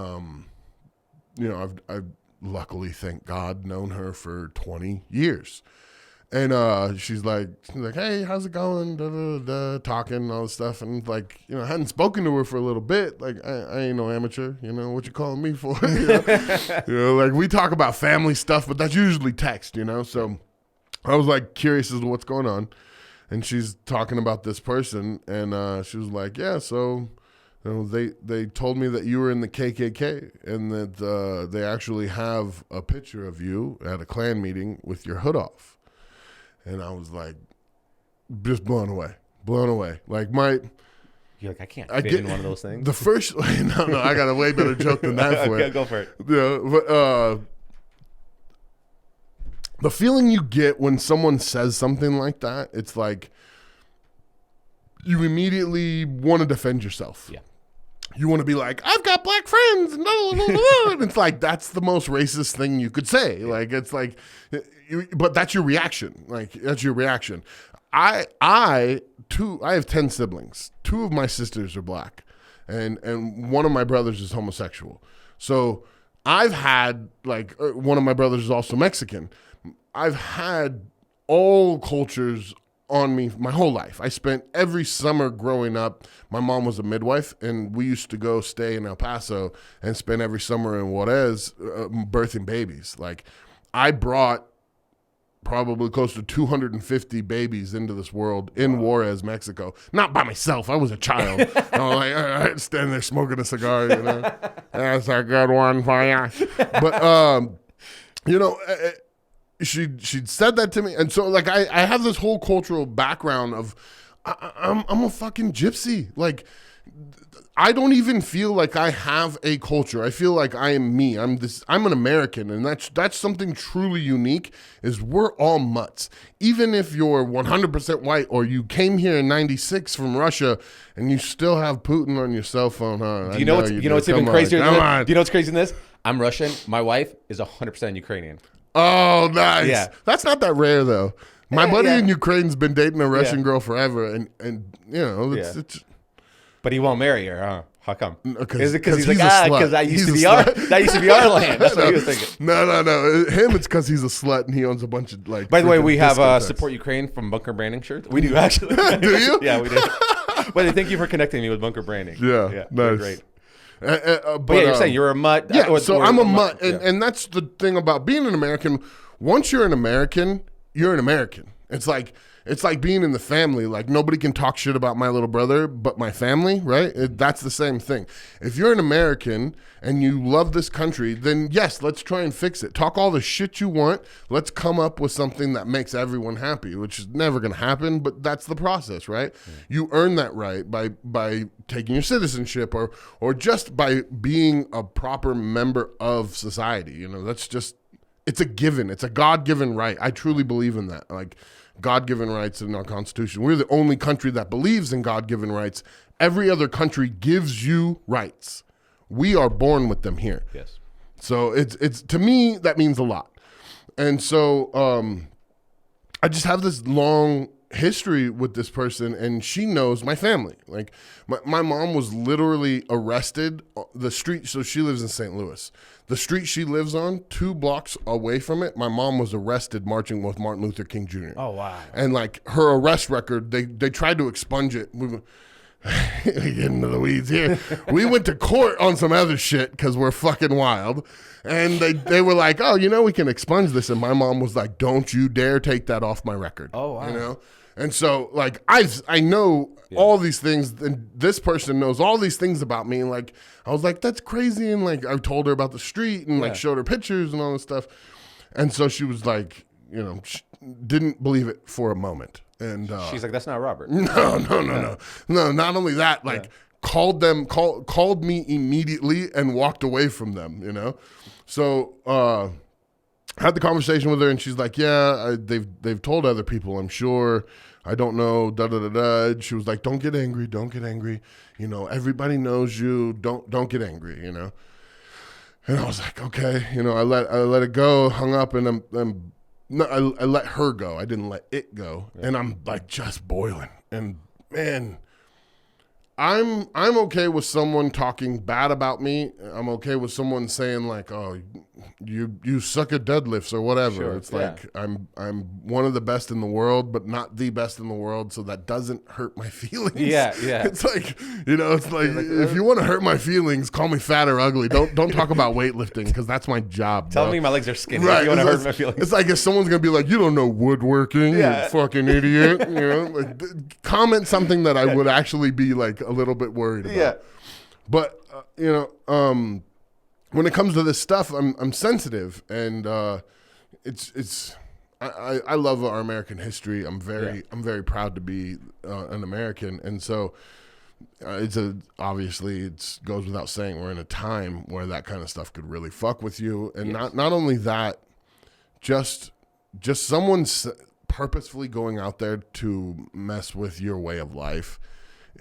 I've luckily, thank God, known her for 20 years. And she's like, hey, how's it going? Da, da, da, talking, all this stuff. And I hadn't spoken to her for a little bit. Like, I ain't no amateur, what you calling me for? Like we talk about family stuff, but that's usually text, So I was curious as to what's going on. And she's talking about this person. And she was like, yeah, so... they told me that you were in the KKK and that they actually have a picture of you at a Klan meeting with your hood off. And I was just blown away. You're like, I can't fit in one of those things. The first, no, I got a way better joke than that for it. Go for it. Yeah, but the feeling you get when someone says something like that, it's like you immediately want to defend yourself. Yeah. You want to be like, I've got black friends. And it's like, that's the most racist thing you could say. Yeah. But that's your reaction. That's your reaction. I have 10 siblings. 2 of my sisters are black. And one of my brothers is homosexual. So I've had, one of my brothers is also Mexican. I've had all cultures on me my whole life. I spent every summer growing up. My mom was a midwife, and we used to go stay in El Paso and spend every summer in Juarez birthing babies. I brought probably close to 250 babies into this world in Juarez, Mexico. Not by myself. I was a child. I was all right, standing there smoking a cigar, That's a good one for you. But, she'd said that to me. And so I have this whole cultural background of I'm a fucking gypsy. Like, I don't even feel like I have a culture. I feel like I am me. I'm an American, and that's something truly unique. Is we're all mutts. Even if you're 100% white, or you came here in '96 from Russia, and you still have Putin on your cell phone, huh? Do you know what's even crazier than this? Do you know what's crazy than this? I'm Russian. My wife is 100% Ukrainian. Oh, nice. Yeah. That's not that rare though. My buddy in Ukraine's been dating a Russian girl forever, and you know, it's But he won't marry her, huh? How come? Is it because he's like, because that used to be our land? That's what he was thinking. No. Him, it's because he's a slut and he owns a bunch of like. By the way, we have support Ukraine from Bunker Branding shirts. We do actually. Do you? Yeah, we do. But thank you for connecting me with Bunker Branding. Yeah, nice. Great. But yeah, you're saying you're a mutt. Yeah, so I'm a mutt, and that's the thing about being an American. Once you're an American, you're an American. It's like being in the family. Like, nobody can talk shit about my little brother but my family, right? That's the same thing. If you're an American and you love this country, then yes, let's try and fix it. Talk all the shit you want. Let's come up with something that makes everyone happy, which is never going to happen, but that's the process, right? You earn that right by taking your citizenship or just by being a proper member of society. You know, that's just, it's a given. It's a God-given right. I truly believe in that. Like, God-given rights in our Constitution. We're the only country that believes in God-given rights. Every other country gives you rights. We are born with them here. Yes. So it's to me, that means a lot. And so I just have this long history with this person, and she knows my family. Like, my mom was literally arrested the street. So she lives in St. Louis. The street she lives on, 2 blocks away from it, my mom was arrested marching with Martin Luther King Jr. Oh, wow. And like, her arrest record, they tried to expunge it. We get into the weeds here. We went to court on some other shit because we're fucking wild. And they were like, oh, we can expunge this. And my mom was like, don't you dare take that off my record. Oh, wow. You know? And so, like, I know all these things, and this person knows all these things about me. And, like, I was like, that's crazy. And, like, I told her about the street and, like, showed her pictures and all this stuff. And so she was like, she didn't believe it for a moment. And she's like, that's not Robert. No. Not only that, like, called me immediately and walked away from them, So had the conversation with her, and she's like, yeah, they've told other people, I'm sure. I don't know, da-da-da-da. She was like, don't get angry. Everybody knows you. Don't get angry, And I was like, okay. I let it go, hung up, and I let her go. I didn't let it go. Yeah. And I'm like just boiling. And man, I'm okay with someone talking bad about me. I'm okay with someone saying like, "Oh, you suck at deadlifts" or whatever. Sure, it's like I'm one of the best in the world, but not the best in the world, so that doesn't hurt my feelings. Yeah. It's like, if you want to hurt my feelings, call me fat or ugly. Don't talk about weightlifting because that's my job. Tell me my legs are skinny. Right. If you want to hurt my feelings. It's like if someone's gonna be like, "You don't know woodworking, you fucking idiot." Comment something that I would actually be like a little bit worried about. Yeah. But when it comes to this stuff, I'm sensitive, and I love our American history. I'm very proud to be an American, and so obviously it goes without saying we're in a time where that kind of stuff could really fuck with you, and not only that, just someone purposefully going out there to mess with your way of life.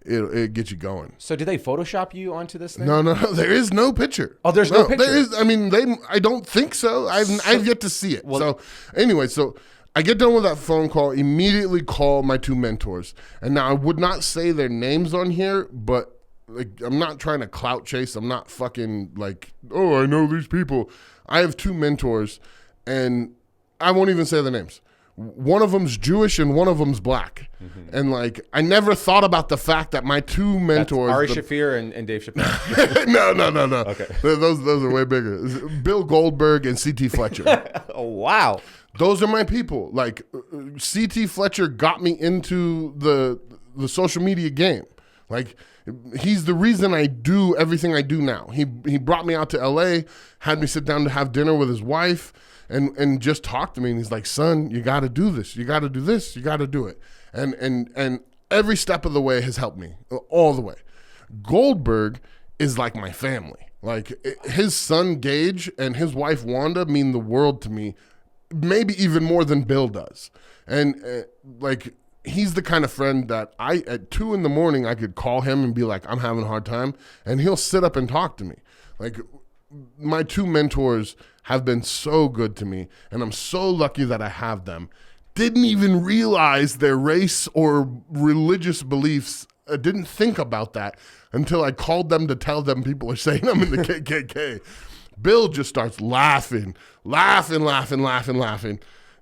It gets you going. So did they Photoshop you onto this thing? No. There is no picture. Oh, there's no picture. There is. I mean, I don't think so. I've yet to see it. Well, so anyway, I get done with that phone call. Immediately call my 2 mentors. And now I would not say their names on here, but like I'm not trying to clout chase. I'm not fucking like, oh, I know these people. I have 2 mentors, and I won't even say their names. One of them's Jewish and one of them's black. Mm-hmm. And like, I never thought about the fact that my 2 mentors. That's Ari Shaffir and Dave Chappelle. No. Okay. Those are way bigger. Bill Goldberg and C.T. Fletcher. Oh, wow. Those are my people. Like, C.T. Fletcher got me into the social media game. Like, he's the reason I do everything I do now. He brought me out to L.A., had me sit down to have dinner with his wife, and just talk to me, and he's like, son, you got to do this. You got to do this. You got to do it. And every step of the way has helped me all the way. Goldberg is like my family. Like his son Gage and his wife Wanda mean the world to me, maybe even more than Bill does. And like he's the kind of friend that at 2 a.m. I could call him and be like, I'm having a hard time, and he'll sit up and talk to me. Like my 2 mentors have been so good to me, and I'm so lucky that I have them. Didn't even realize their race or religious beliefs. I didn't think about that until I called them to tell them people are saying I'm in the KKK. Bill just starts laughing.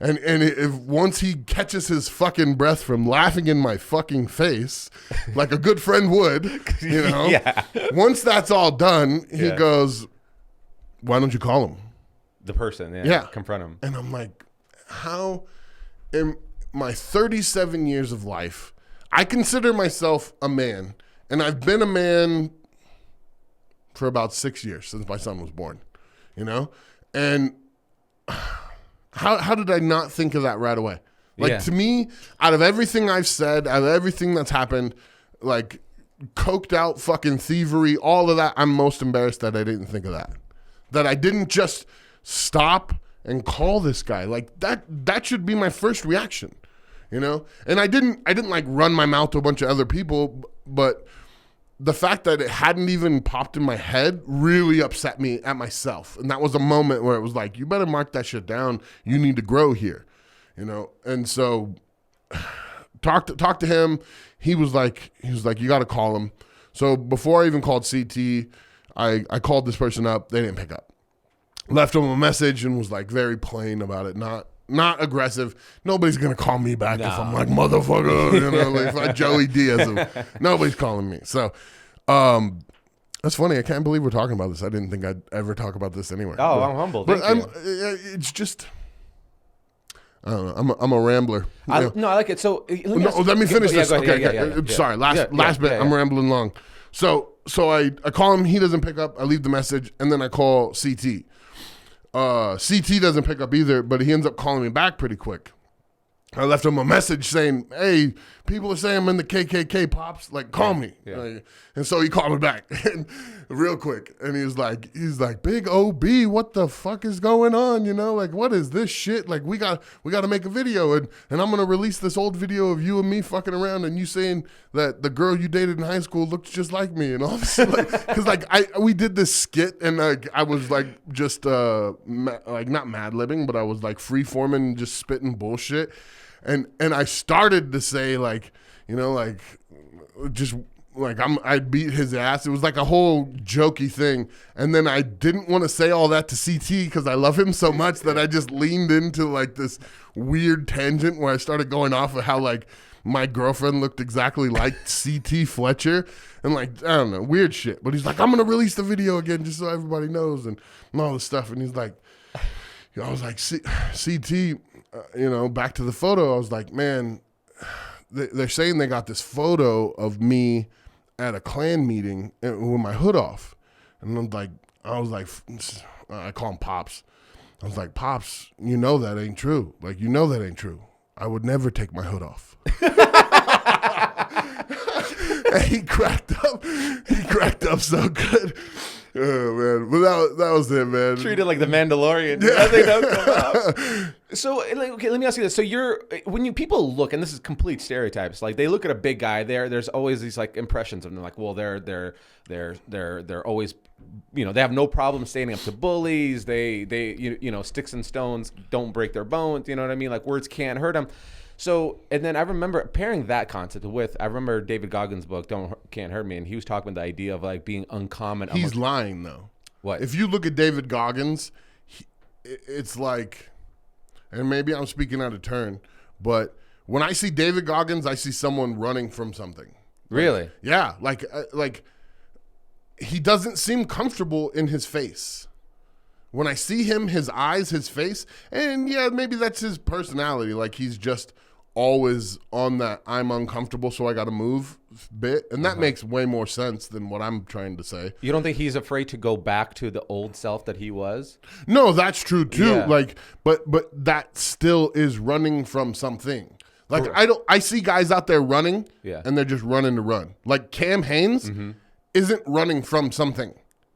And if once he catches his fucking breath from laughing in my fucking face, like a good friend would, you know, Yeah. once that's all done, he goes, why don't you call him? The person, confront him. And I'm like, how in my 37 years of life, I consider myself a man, and I've been a man for about 6 years since my son was born, you know? And how did I not think of that right away? Like, to me, out of everything I've said, out of everything that's happened, like, coked out fucking thievery, all of that, I'm most embarrassed that I didn't think of that. That I didn't just stop and call this guy. Like, that should be my first reaction, you know? And I didn't like run my mouth to a bunch of other people, but the fact that it hadn't even popped in my head really upset me at myself. And that was a moment where it was like, you better mark that shit down. You need to grow here, you know? And so talk to him. He was like, you got to call him. So before I even called CT, I called this person up. They didn't pick up. Left him a message and was like very plain about it. Not aggressive. Nobody's going to call me back if I'm like, motherfucker, you know, like if I Joey Diaz him. Nobody's calling me. So that's funny. I can't believe we're talking about this. I didn't think I'd ever talk about this anywhere. Oh, I'm humbled. But Thank you. It's just, I don't know. I'm a rambler. I like it. So let me finish this. Yeah. Sorry. Last bit. I'm rambling long. So I call him. He doesn't pick up. I leave the message, and then I call CT. CT doesn't pick up either, but he ends up calling me back pretty quick. I left him a message saying, hey, people are saying I'm in the KKK, Pops. Like, call me. Like, and so he called me back real quick. And he's like, Big OB, what the fuck is going on? You know, like, what is this shit? Like, we got to make a video. And I'm going to release this old video of you and me fucking around and you saying that the girl you dated in high school looked just like me. And all this, because we did this skit and like, I was like, just not mad-libbing, but I was like free-forming, just spitting bullshit. And I started to say like, you know, like just like I'd beat his ass. It was like a whole jokey thing. And then I didn't want to say all that to CT because I love him so much that I just leaned into like this weird tangent where I started going off of how like my girlfriend looked exactly like CT Fletcher and like, I don't know, weird shit. But he's like, I'm going to release the video again just so everybody knows and all this stuff. And he's like, I was like, CT, you know, back to the photo. I was like, man, they're saying they got this photo of me at a Klan meeting with my hood off. And I was like, I call him Pops. I was like, Pops, you know that ain't true. Like, you know that ain't true. I would never take my hood off. And he cracked up. He cracked up so good. Oh, man. But that was it, man. Treated like the Mandalorian. Yeah. So, okay, let me ask you this. So when people look, and this is complete stereotypes, like they look at a big guy there's always these like impressions of them, like, well, they're always, you know, they have no problem standing up to bullies. They you know, sticks and stones don't break their bones. You know what I mean? Like words can't hurt them. So, and then I remember pairing that concept with, I remember David Goggins' book, Can't Hurt Me, and he was talking about the idea of like being uncommon. He's lying though. What? If you look at David Goggins, it's like, and maybe I'm speaking out of turn, but when I see David Goggins, I see someone running from something. Really? Yeah, like he doesn't seem comfortable in his face. When I see him, his eyes, his face, and yeah, maybe that's his personality. Like he's just always on that I'm uncomfortable, so I got to move bit. And that makes way more sense than what I'm trying to say. You don't think he's afraid to go back to the old self that he was? No, that's true too. Yeah. Like, but that still is running from something. Like I see guys out there running, Yeah. and they're just running to run. Like Cam Hanes isn't running from something.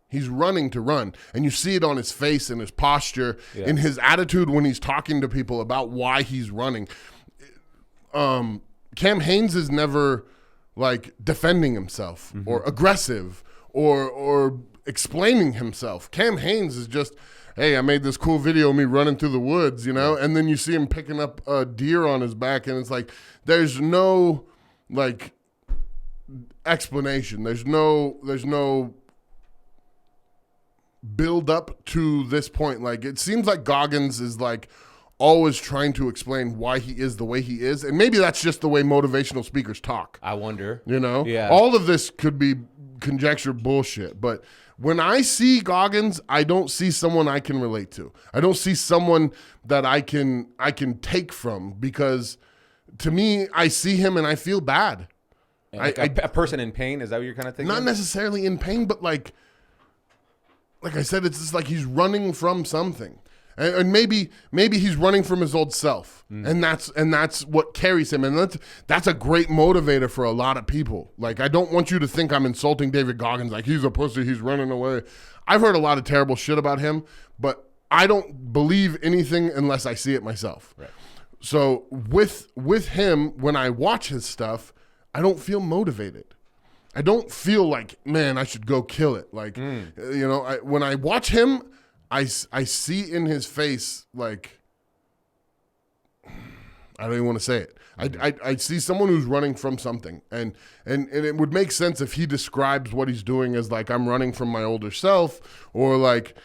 He's running to run, and you see it on his face and his posture, in his attitude when he's talking to people about why he's running. Cam Hanes is never like defending himself or aggressive or explaining himself. Cam Hanes is just, hey, I made this cool video of me running through the woods, you know, and then you see him picking up a deer on his back, and it's like there's no like explanation. There's no build up to this point. Like it seems like Goggins is like always trying to explain why he is the way he is, and maybe that's just the way motivational speakers talk. I wonder. You know, Yeah. all of this could be conjecture bullshit, but when I see Goggins, I don't see someone I can relate to. I don't see someone that I can take from, because to me, I see him and I feel bad. Like a person in pain, is that what you're kind of thinking? Not necessarily in pain, but like I said, it's just like he's running from something, and maybe he's running from his old self, and that's what carries him, and that's a great motivator for a lot of people. Like I don't want you to think I'm insulting David Goggins, like he's a pussy, he's running away. I've heard a lot of terrible shit about him, but I don't believe anything unless I see it myself. Right. So with him, when I watch his stuff, I don't feel motivated. I don't feel like, man, I should go kill it. Like, you know, when I watch him, I see in his face, like, I don't even want to say it. I see someone who's running from something. And it would make sense if he describes what he's doing as like, I'm running from my older self, or like,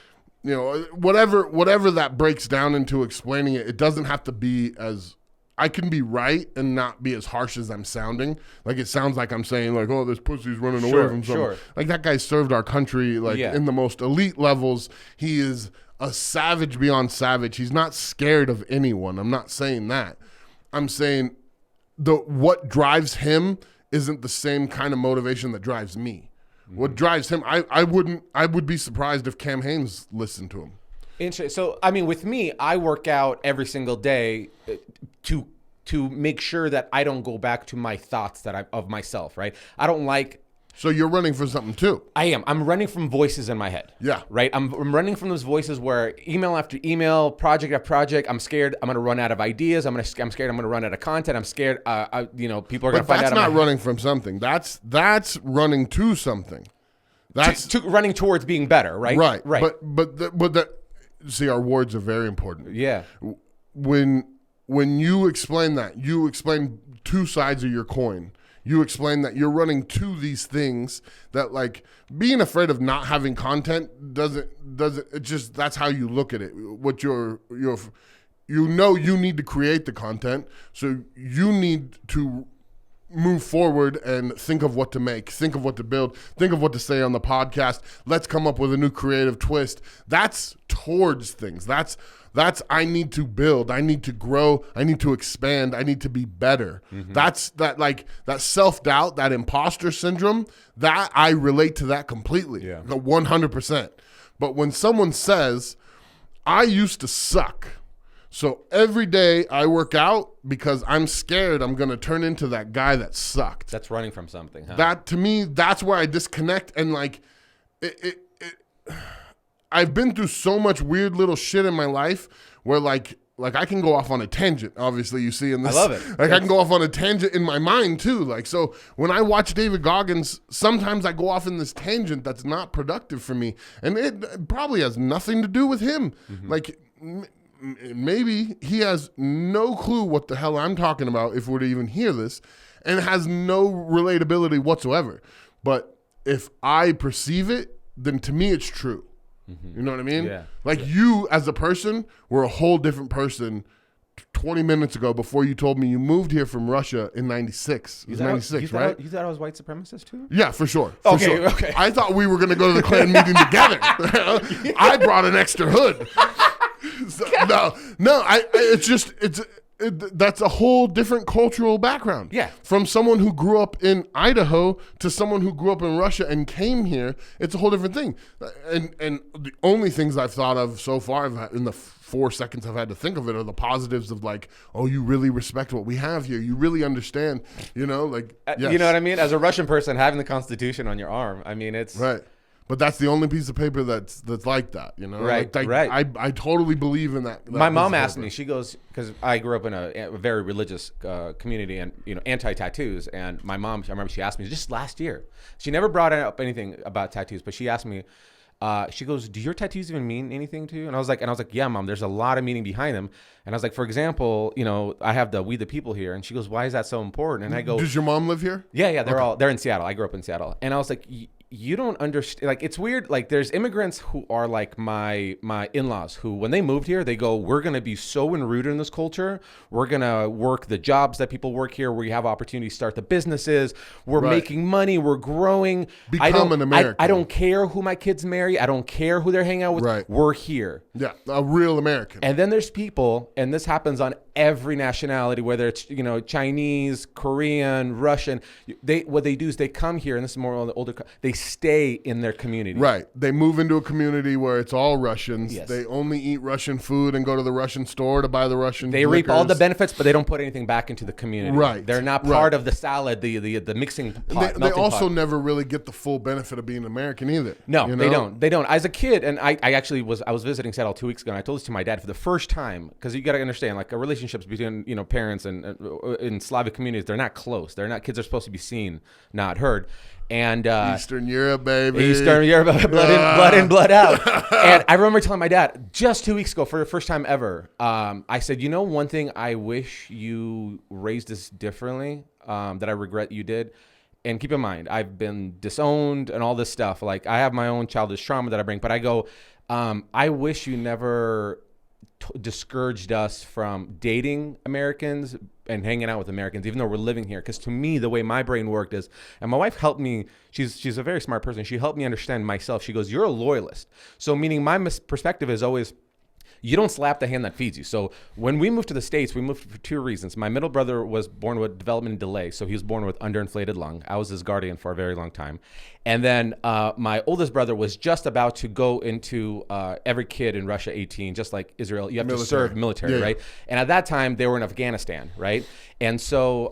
you know, whatever that breaks down into explaining it. It doesn't have to be as, I can be right and not be as harsh as I'm sounding. Like it sounds like I'm saying like, oh, this pussy's running away from something. Sure. Like that guy served our country like in the most elite levels. He is a savage beyond savage. He's not scared of anyone. I'm not saying that. I'm saying what drives him isn't the same kind of motivation that drives me. What drives him, I would be surprised if Cam Hanes listened to him. Interesting. So, I mean, with me, I work out every single day to make sure that I don't go back to my thoughts of myself, right? I don't like. So you're running for something too. I am. I'm running from voices in my head. Yeah. Right? I'm running from those voices where email after email, project after project, I'm scared I'm going to run out of ideas. I'm scared I'm going to run out of content. I'm scared, people are going to find out. That's not running from something. That's running to something. That's running towards being better, right? Right. But see, our words are very important. Yeah. When you explain that, you explain two sides of your coin. You explain that you're running to these things that, like, being afraid of not having content doesn't it just, that's how you look at it. What you need to create the content, so you need to move forward and think of what to make, think of what to build, think of what to say on the podcast. Let's come up with a new creative twist. That's towards things. That's I need to build, I need to grow, I need to expand, I need to be better. That's that self-doubt, that imposter syndrome, that I relate to that completely. 100%. But when someone says, I used to suck, so every day I work out because I'm scared I'm going to turn into that guy that sucked. That's running from something, huh? That, to me, that's where I disconnect. And like, I've been through so much weird little shit in my life where like I can go off on a tangent. Obviously, you see in this. I love it. Like I can go off on a tangent in my mind too. Like, so when I watch David Goggins, sometimes I go off in this tangent that's not productive for me, and it probably has nothing to do with him. Like. Maybe he has no clue what the hell I'm talking about if we're to even hear this, and has no relatability whatsoever. But if I perceive it, then to me it's true. You know what I mean? Yeah. Like you as a person were a whole different person 20 minutes ago before you told me you moved here from Russia in 96. It was 96, right? You thought I was white supremacist too? Yeah, for sure. Okay. I thought we were going to go to the Klan meeting together. I brought an extra hood. So, that's a whole different cultural background. Yeah. From someone who grew up in Idaho to someone who grew up in Russia and came here, it's a whole different thing. And the only things I've thought of so far in the 4 seconds I've had to think of it are the positives of like, oh, you really respect what we have here. You really understand, like, yes. You know what I mean? As a Russian person, having the Constitution on your arm, I mean, it's right. But that's the only piece of paper that's like that, Right, like, right. I totally believe in that. My mom asked me. She goes, because I grew up in a very religious community and anti-tattoos. And my mom, I remember she asked me just last year. She never brought up anything about tattoos, but she asked me. She goes, "Do your tattoos even mean anything to you?" And I was like, "Yeah, Mom. There's a lot of meaning behind them." And I was like, "For example, I have the We the People here." And she goes, "Why is that so important?" And I go, "Does your mom live here?" Yeah, they're in Seattle. I grew up in Seattle, and I was like, you don't understand. Like, it's weird. Like, there's immigrants who are like my in-laws who, when they moved here, they go, we're going to be so enrooted in this culture. We're going to work the jobs that people work here. We have opportunity to start the businesses. We're making money. We're growing. Become an American. I don't care who my kids marry. I don't care who they're hanging out with. Right. We're here. Yeah, a real American. And then there's people, and this happens on every nationality, whether it's Chinese, Korean, Russian. What they do is they come here, and this is more on the older. They stay in their community. Right. They move into a community where it's all Russians. Yes. They only eat Russian food and go to the Russian store to buy the Russian They reap all the benefits, but they don't put anything back into the community. Right. They're not part of the salad, the mixing pot. They also never really get the full benefit of being American either. No, they don't. They don't. As a kid, and I actually was visiting Seattle 2 weeks ago, and I told this to my dad for the first time, because you got to understand, like, relationships between parents and in Slavic communities, they're not close. They're not. Kids are supposed to be seen, not heard. And Eastern Europe, baby. Eastern Europe, blood in, blood out. And I remember telling my dad just 2 weeks ago, for the first time ever, I said, one thing I wish you raised us differently, that I regret you did. And keep in mind, I've been disowned and all this stuff. Like, I have my own childish trauma that I bring. But I go, I wish you never discouraged us from dating Americans and hanging out with Americans, even though we're living here. Because to me, the way my brain worked is, and my wife helped me, she's a very smart person. She helped me understand myself. She goes, you're a loyalist. So meaning my perspective is always, you don't slap the hand that feeds you. So when we moved to the States, we moved for 2 reasons. My middle brother was born with development delay. So he was born with underinflated lung. I was his guardian for a very long time. And then my oldest brother was just about to go into every kid in Russia 18, just like Israel. You have to serve military, right? And at that time, they were in Afghanistan, right? And so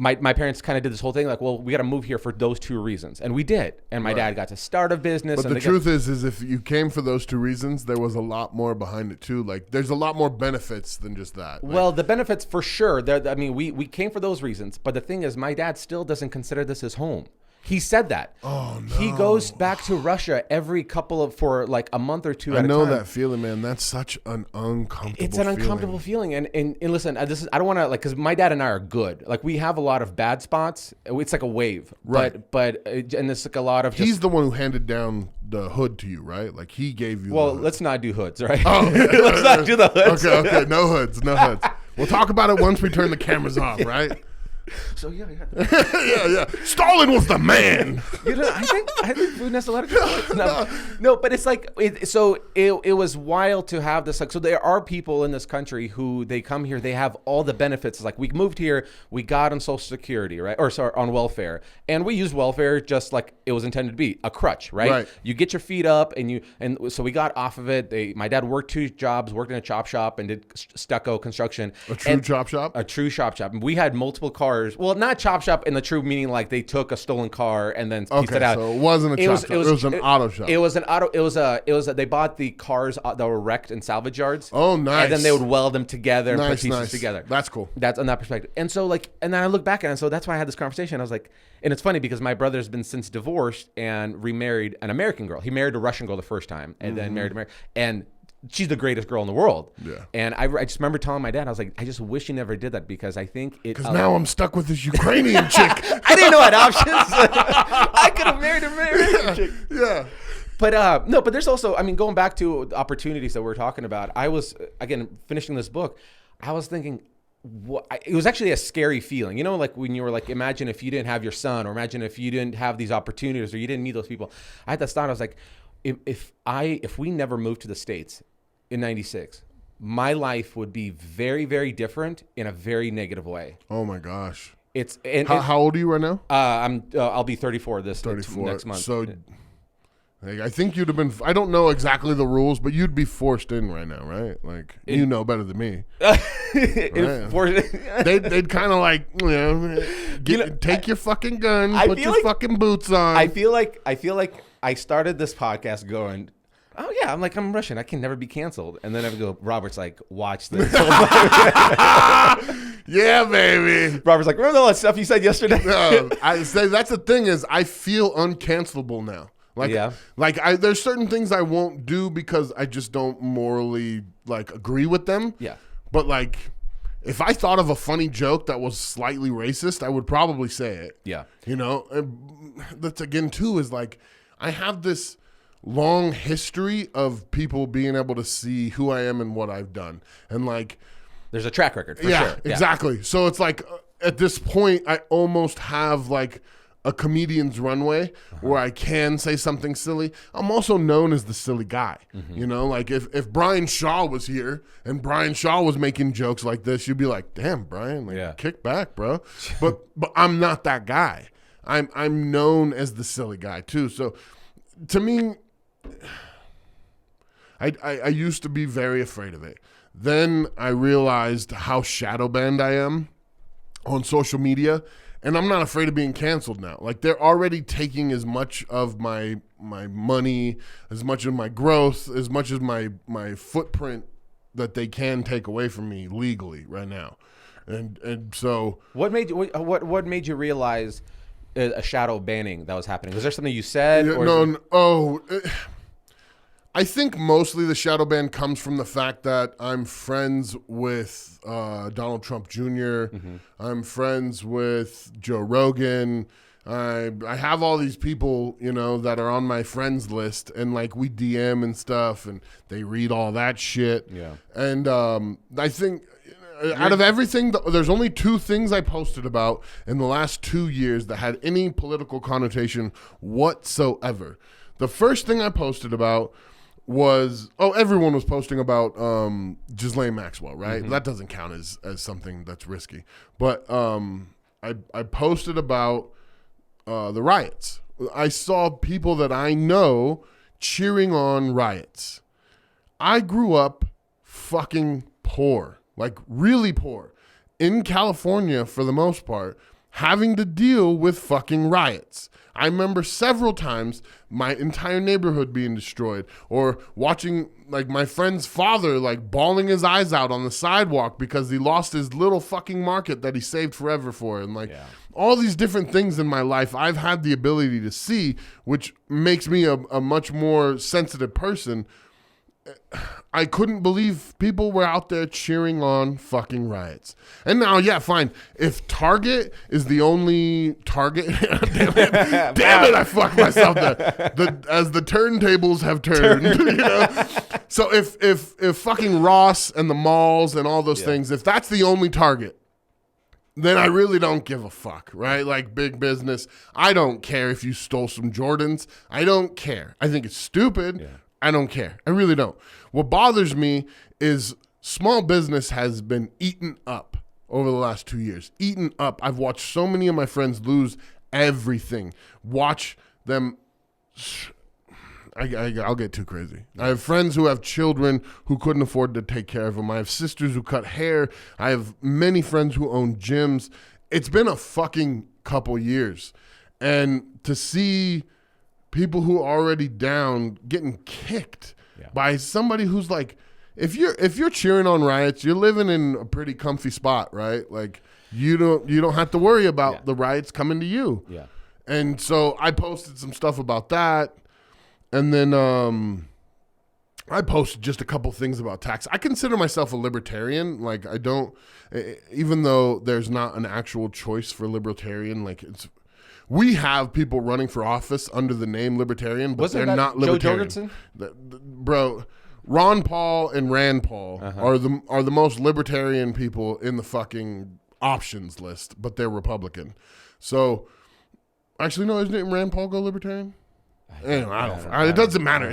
my parents kind of did this whole thing like, well, we got to move here for those 2 reasons. And we did. And my dad got to start a business. But the truth is if you came for those 2 reasons, there was a lot more behind it too. Like, there's a lot more benefits than just that. Well, the benefits for sure. We came for those reasons. But the thing is, my dad still doesn't consider this his home. He said that. Oh, no. He goes back to Russia every for like a month or 2 at a time. I know that feeling, man. That's such an uncomfortable feeling. It's an uncomfortable feeling. And listen, I don't want to, like, because my dad and I are good. Like, we have a lot of bad spots. It's like a wave. Right. But and it's like a lot of He's the one who handed down the hood to you, right? Like, he gave you Well, the let's not do hoods, right? Oh. Let's not do the hoods. Okay. No hoods. We'll talk about it once we turn the cameras off, right? So yeah. yeah. Stalin was the man. I think food has a lot of no, but it's like it was wild to have this. Like, so there are people in this country who they come here, they have all the benefits. It's like, we moved here, we got on Social Security, right? Or sorry, on welfare, and we use welfare just like it was intended to be, a crutch, right? You get your feet up, and so we got off of it. My dad worked 2 jobs, worked in a chop shop, and did stucco construction. A true chop shop. A true chop shop. We had multiple cars. Well, not chop shop in the true meaning, like they took a stolen car and then pieced it out. So it wasn't a chop shop. It was an auto shop. It was an auto. They bought the cars that were wrecked in salvage yards. Oh, nice. And then they would weld them together and put pieces together. That's cool. That's on that perspective. And so and then I look back at it, and so that's why I had this conversation. I was like, and it's funny because my brother's been since divorced and remarried an American girl. He married a Russian girl the first time and then married American. And she's the greatest girl in the world. Yeah. And I just remember telling my dad, I was like, I just wish you never did that, because I think it. Because now I'm stuck with this Ukrainian chick. I didn't know I had options. I could have married a American chick. Yeah. But no, but there's also, going back to the opportunities that we're talking about. I was, again, finishing this book, I was thinking, it was actually a scary feeling, like when you were like, imagine if you didn't have your son, or imagine if you didn't have these opportunities, or you didn't meet those people. I had this thought. I was like, if we never moved to the States in '96, my life would be very, very different in a very negative way. Oh my gosh! How old are you right now? I'll be 34 next month. So Like, I think you'd have been. I don't know exactly the rules, but you'd be forced in right now, right? Like you know better than me. Right? They'd kind of like take your fucking gun, put your fucking boots on. I feel like I started this podcast going, oh yeah, I'm Russian, I can never be canceled, and then I would go, Robert's like, watch this. Yeah, baby. Robert's like, remember all that stuff you said yesterday? I say that's the thing is I feel uncancelable now. There's certain things I won't do because I just don't morally agree with them. Yeah. But if I thought of a funny joke that was slightly racist, I would probably say it. Yeah. And that's again too is I have this long history of people being able to see who I am and what I've done. And there's a track record for sure. Yeah, exactly. So it's at this point I almost have a comedian's runway where I can say something silly. I'm also known as the silly guy. Mm-hmm. If Brian Shaw was here and Brian Shaw was making jokes like this, you'd be like, damn, Brian, kick back, bro. but I'm not that guy. I'm known as the silly guy too. So to me, I used to be very afraid of it. Then I realized how shadow banned I am on social media. And I'm not afraid of being canceled now. They're already taking as much of my money, as much of my growth, as much as my footprint that they can take away from me legally right now. And so what made you realize a shadow banning that was happening? Was there something you said? I think mostly the shadow ban comes from the fact that I'm friends with Donald Trump Jr. Mm-hmm. I'm friends with Joe Rogan. I have all these people, that are on my friends list, and we DM and stuff, and they read all that shit. Yeah. And I think out of everything, there's only two things I posted about in the last 2 years that had any political connotation whatsoever. The first thing I posted about was everyone was posting about Ghislaine Maxwell, right? Mm-hmm. That doesn't count as something that's risky. But I posted about the riots. I saw people that I know cheering on riots. I grew up fucking poor, really poor, in California for the most part, having to deal with fucking riots. I remember several times my entire neighborhood being destroyed, or watching my friend's father bawling his eyes out on the sidewalk because he lost his little fucking market that he saved forever for. And all these different things in my life I've had the ability to see, which makes me a much more sensitive person. I couldn't believe people were out there cheering on fucking riots. And now, yeah, fine. If Target is the only Target, damn it, I fucked myself there. As the turntables have turned, So if fucking Ross and the malls and all those things, if that's the only Target, then I really don't give a fuck, right? Big business. I don't care if you stole some Jordans. I don't care. I think it's stupid. Yeah. I don't care. I really don't. What bothers me is small business has been eaten up over the last 2 years. Eaten up. I've watched so many of my friends lose everything. Watch them. I'll get too crazy. I have friends who have children who couldn't afford to take care of them. I have sisters who cut hair. I have many friends who own gyms. It's been a fucking couple years. And to see people who are already down getting kicked by somebody who's if you're cheering on riots, you're living in a pretty comfy spot, right? You don't have to worry about the riots coming to you. Yeah. And so I posted some stuff about that, and then I posted just a couple things about tax. I consider myself a libertarian. I don't, even though there's not an actual choice for libertarian. We have people running for office under the name libertarian, but they're not libertarian. Joe Bro, Ron Paul and Rand Paul are the most libertarian people in the fucking options list, but they're Republican. So, actually, no, isn't Rand Paul go libertarian? It doesn't matter.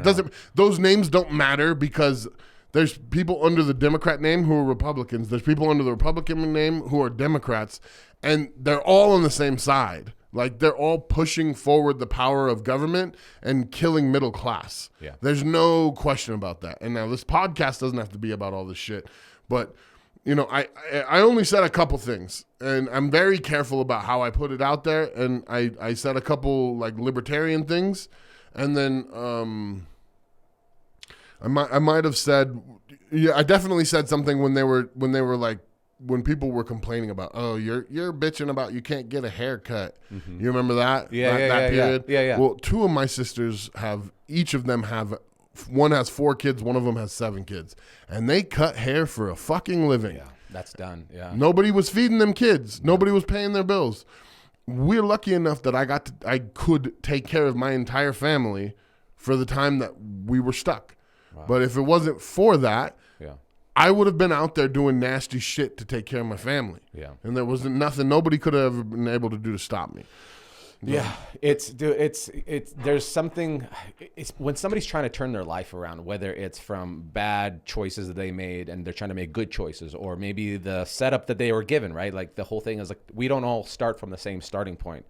Those names don't matter because there's people under the Democrat name who are Republicans. There's people under the Republican name who are Democrats, and they're all on the same side. Like, they're all pushing forward the power of government and killing middle class. Yeah. There's no question about that. And now this podcast doesn't have to be about all this shit. But, you know, I only said a couple things. And I'm very careful about how I put it out there. And I said a couple, like, libertarian things. And then I might have said, yeah, I definitely said something when they were like, when people were complaining about, oh, you're bitching about you can't get a haircut. Mm-hmm. You remember that? That period? Yeah. Well, two of my sisters each of them have, one has 4 kids, one of them has 7 kids. And they cut hair for a fucking living. Yeah, that's done. Yeah. Nobody was feeding them kids. Nobody was paying their bills. We're lucky enough that I could take care of my entire family for the time that we were stuck. Wow. But if it wasn't for that, I would have been out there doing nasty shit to take care of my family. Yeah. And there wasn't nothing nobody could have ever been able to do to stop me. Yeah. There's something, when somebody's trying to turn their life around, whether it's from bad choices that they made and they're trying to make good choices, or maybe the setup that they were given, right? Like the whole thing is like, we don't all start from the same starting point.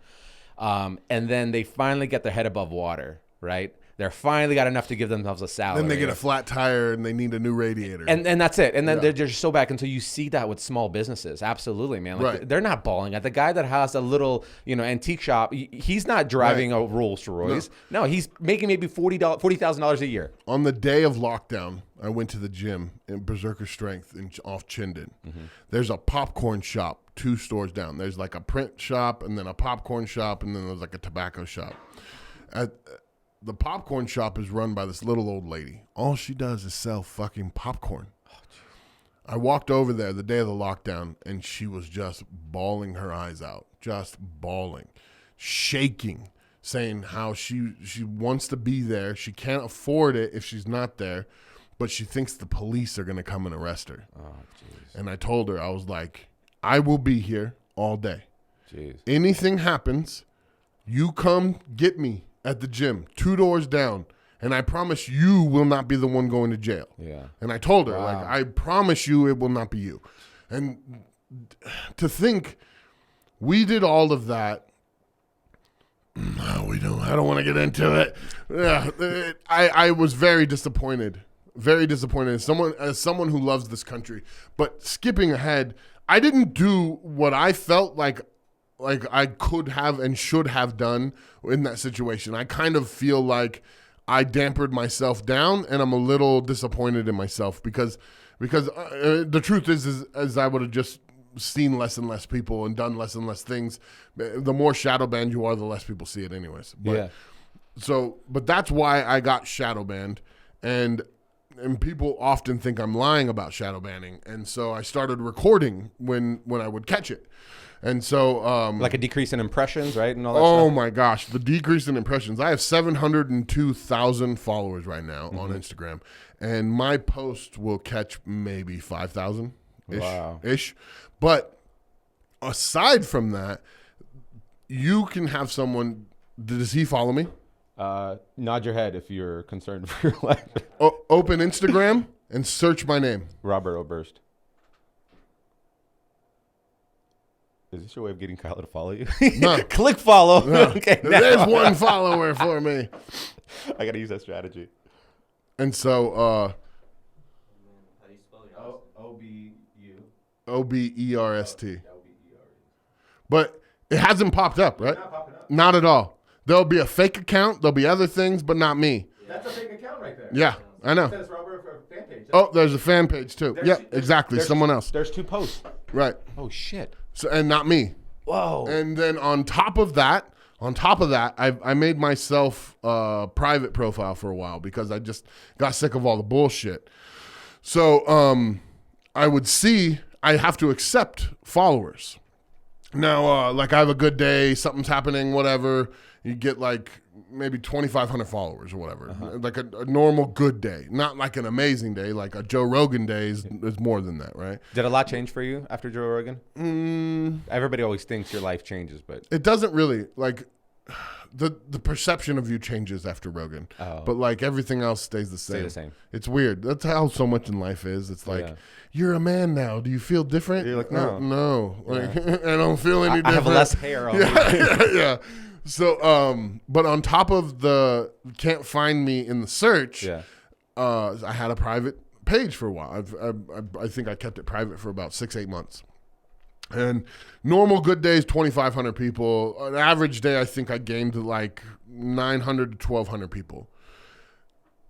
And then they finally get their head above water, right? They're finally got enough to give themselves a salary. Then they get a flat tire and they need a new radiator. And that's it. And then they're just so back. And so you see that with small businesses. Absolutely, man. Like they're not balling at the guy that has a little, antique shop. He's not driving a Rolls Royce. No, he's making maybe $40,000 a year. On the day of lockdown, I went to the gym in Berserker Strength off Chinden. Mm-hmm. There's a popcorn shop 2 stores down. There's like a print shop and then a popcorn shop and then there's like a tobacco shop. The popcorn shop is run by this little old lady. All she does is sell fucking popcorn. Oh, I walked over there the day of the lockdown, and she was just bawling her eyes out, just bawling, shaking, saying how she wants to be there. She can't afford it if she's not there, but she thinks the police are going to come and arrest her. Oh, jeez. And I told her, I was like, I will be here all day. Jeez. Anything happens, you come get me at the gym, 2 doors down, and I promise you will not be the one going to jail. Yeah. And I told her, like, I promise you it will not be you. And to think we did all of that. No, we don't. I don't want to get into it. Yeah, I was very disappointed. Very disappointed as someone who loves this country. But skipping ahead, I didn't do what I felt like I could have and should have done in that situation. I kind of feel like I dampered myself down, and I'm a little disappointed in myself because the truth is I would have just seen less and less people and done less and less things. The more shadow banned you are, the less people see it anyways. But, but that's why I got shadow banned, and people often think I'm lying about shadow banning, and so I started recording when I would catch it. And so, like a decrease in impressions, right? And all that oh stuff? My gosh, the decrease in impressions. I have 702,000 followers right now on Instagram, and my post will catch maybe 5,000 ish. But aside from that, you can have someone. Does he follow me? Nod your head if you're concerned for your life. Open Instagram and search my name, Robert Oberst. Is this your way of getting Kyle to follow you? No. Click follow. No. Okay, there's one follower for me. I got to use that strategy. And so, how do you spell your O-B-U. O-B-E-R-S-T. But it hasn't popped up, right? Not popping up. Not at all. There'll be a fake account. There'll be other things, but not me. That's a fake account right there. Yeah, I know. It says Robert for a fan page. Oh, there's a fan page too. Yeah, exactly. Someone else. There's 2 posts. Right. Oh, shit. So, and not me. Whoa. And then on top of that, I made myself a private profile for a while because I just got sick of all the bullshit. So I would see I have to accept followers. Now, like I have a good day, something's happening, whatever. You get like maybe 2,500 followers or whatever. Like a normal good day, not like an amazing day. Like a Joe Rogan day is more than that, right? Did a lot change for you after Joe Rogan? Everybody always thinks your life changes, but it doesn't really. Like the perception of you changes after Rogan, Oh. but like everything else stays the same. Stay the same. It's weird. That's how so much in life is. It's like, Yeah. you're a man now. Do you feel different? You're like, no. No. Like, I don't feel any different. I have less hair on me. Yeah. So, but on top of the can't find me in the search, Yeah. I had a private page for a while. I think I kept it private for about 6-8 months. And normal good days, 2,500 people. An average day, I think I gained like 900 to 1,200 people.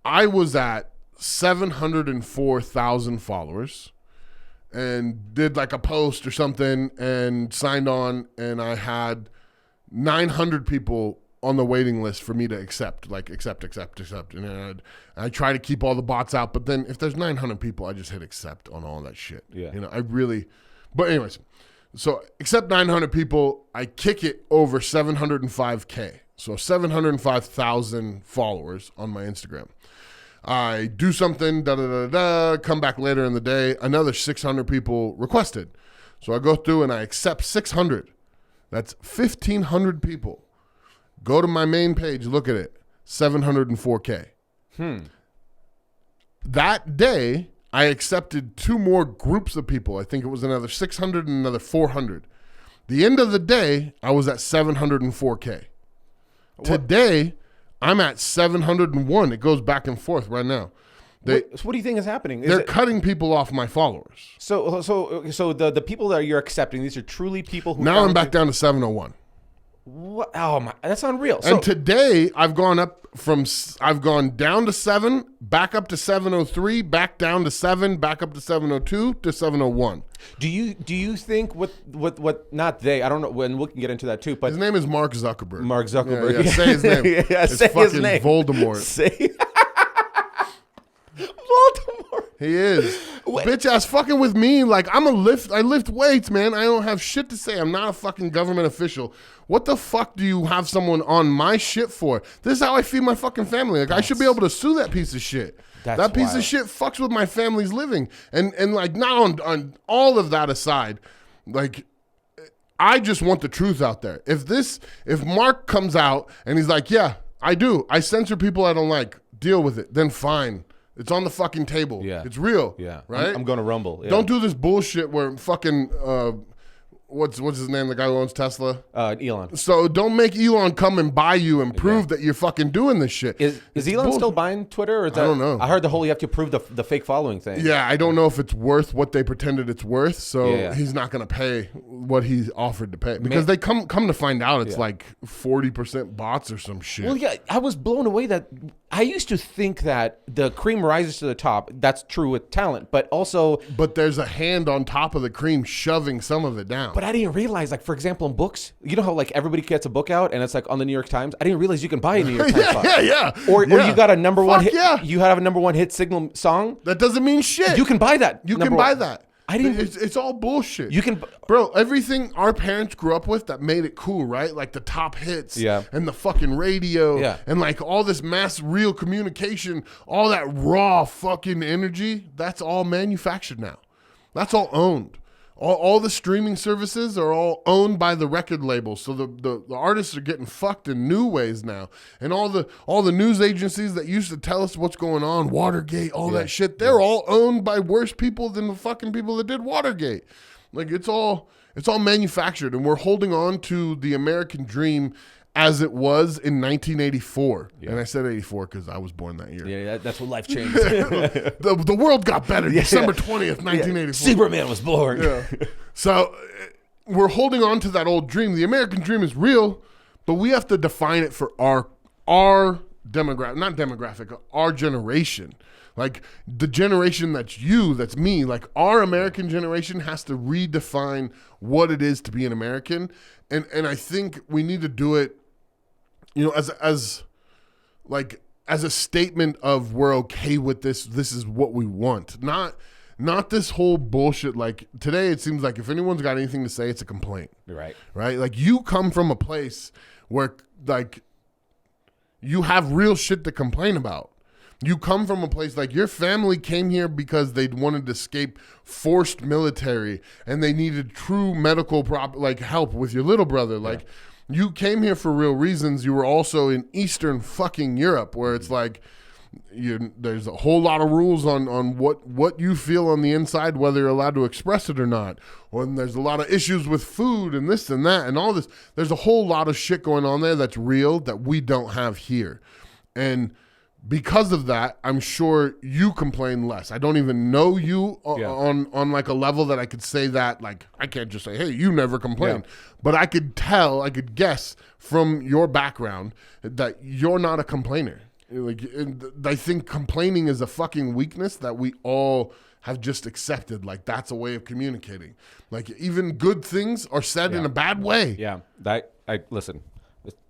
I was at 704,000 followers and did like a post or something and signed on, and I had 900 people on the waiting list for me to accept. And I try to keep all the bots out, but then if there's 900 people, I just hit accept on all that shit. Yeah. But anyways, so accept 900 people, I kick it over 705K. So 705,000 followers on my Instagram. I do something, come back later in the day, another 600 people requested. So I go through and I accept 600. That's 1,500 people. Go to my main page, look at it, 704K. That day, I accepted 2 more groups of people. I think it was another 600 and another 400. The end of the day, I was at 704K. Today, I'm at 701. It goes back and forth right now. So what do you think is happening? They're cutting people off my followers. So the people that you're accepting, these are truly people who. Now I'm back down to 701. What? Oh my! That's unreal. And today I've gone down to 7, back up to 703, back down to 7, back up to 702 to 701. Do you think what not they? I don't know. When we can get into that too. But His name is Mark Zuckerberg. Mark Zuckerberg. Yeah, say his name. It's say his fucking name. Voldemort. Say Voldemort. He is. Bitch ass fucking with me. Like, I lift weights, man. I don't have shit to say. I'm not a fucking government official. What the fuck do you have someone on my shit for? This is how I feed my fucking family. Like, I should be able to sue that piece of shit. That piece of shit fucks with my family's living. And like, not on all of that aside, like, I just want the truth out there. If Mark comes out and he's like, yeah, I do. I censor people I don't like. Deal with it. Then fine. It's on the fucking table. Yeah. It's real. Yeah. Right? I'm going to Rumble. Yeah. Don't do this bullshit where fucking, what's his name? The guy who owns Tesla? Elon. So don't make Elon come and buy you and prove that you're fucking doing this shit. Is Elon still buying Twitter? Or is that, I don't know. I heard the whole you have to prove the fake following thing. Yeah, I don't know if it's worth what they pretended it's worth. So Yeah. he's not going to pay what he's offered to pay. Because they come to find out it's like 40% bots or some shit. Well, yeah, I was blown away that I used to think that the cream rises to the top. That's true with talent, but also. But there's a hand on top of the cream shoving some of it down. But I didn't realize, like, for example, in books, you know how like everybody gets a book out and it's like on the New York Times. I didn't realize you can buy a New York Times. Yeah. Or you got a number one hit. Yeah. You have a number one hit signal song. That doesn't mean shit. You can buy that. You can buy that. I didn't. It's all bullshit. You can, bro. Everything our parents grew up with that made it cool, right? Like the top hits, and the fucking radio, and like all this mass real communication, all that raw fucking energy. That's all manufactured now. That's all owned. All the streaming services are all owned by the record labels. So the artists are getting fucked in new ways now. And all the news agencies that used to tell us what's going on, Watergate, all that shit, they're all owned by worse people than the fucking people that did Watergate. Like it's all manufactured, and we're holding on to the American dream as it was in 1984. Yeah. And I said 84 because I was born that year. Yeah, that's what life changed. the world got better December 20th, 1984. Superman was born. Yeah. So we're holding on to that old dream. The American dream is real, but we have to define it for our demographic, our generation. Like the generation that's me, like our American generation has to redefine what it is to be an American. And I think we need to do it, you know, as a statement of we're okay with this. This is what we want. Not this whole bullshit. Like today, it seems like if anyone's got anything to say, it's a complaint. Right. Like you come from a place where like you have real shit to complain about. You come from a place like your family came here because they wanted to escape forced military and they needed true medical help with your little brother. Like you came here for real reasons. You were also in Eastern fucking Europe, where it's like there's a whole lot of rules on what you feel on the inside, whether you're allowed to express it or not. Or there's a lot of issues with food and this and that and all this. There's a whole lot of shit going on there that's real that we don't have here. And because of that, I'm sure you complain less. I don't even know you on like a level that I could say that. Like, I can't just say, hey, you never complain. Yeah. But I could guess from your background that you're not a complainer. Like, I think complaining is a fucking weakness that we all have just accepted. Like, that's a way of communicating. Like, even good things are said in a bad way. Yeah. Listen,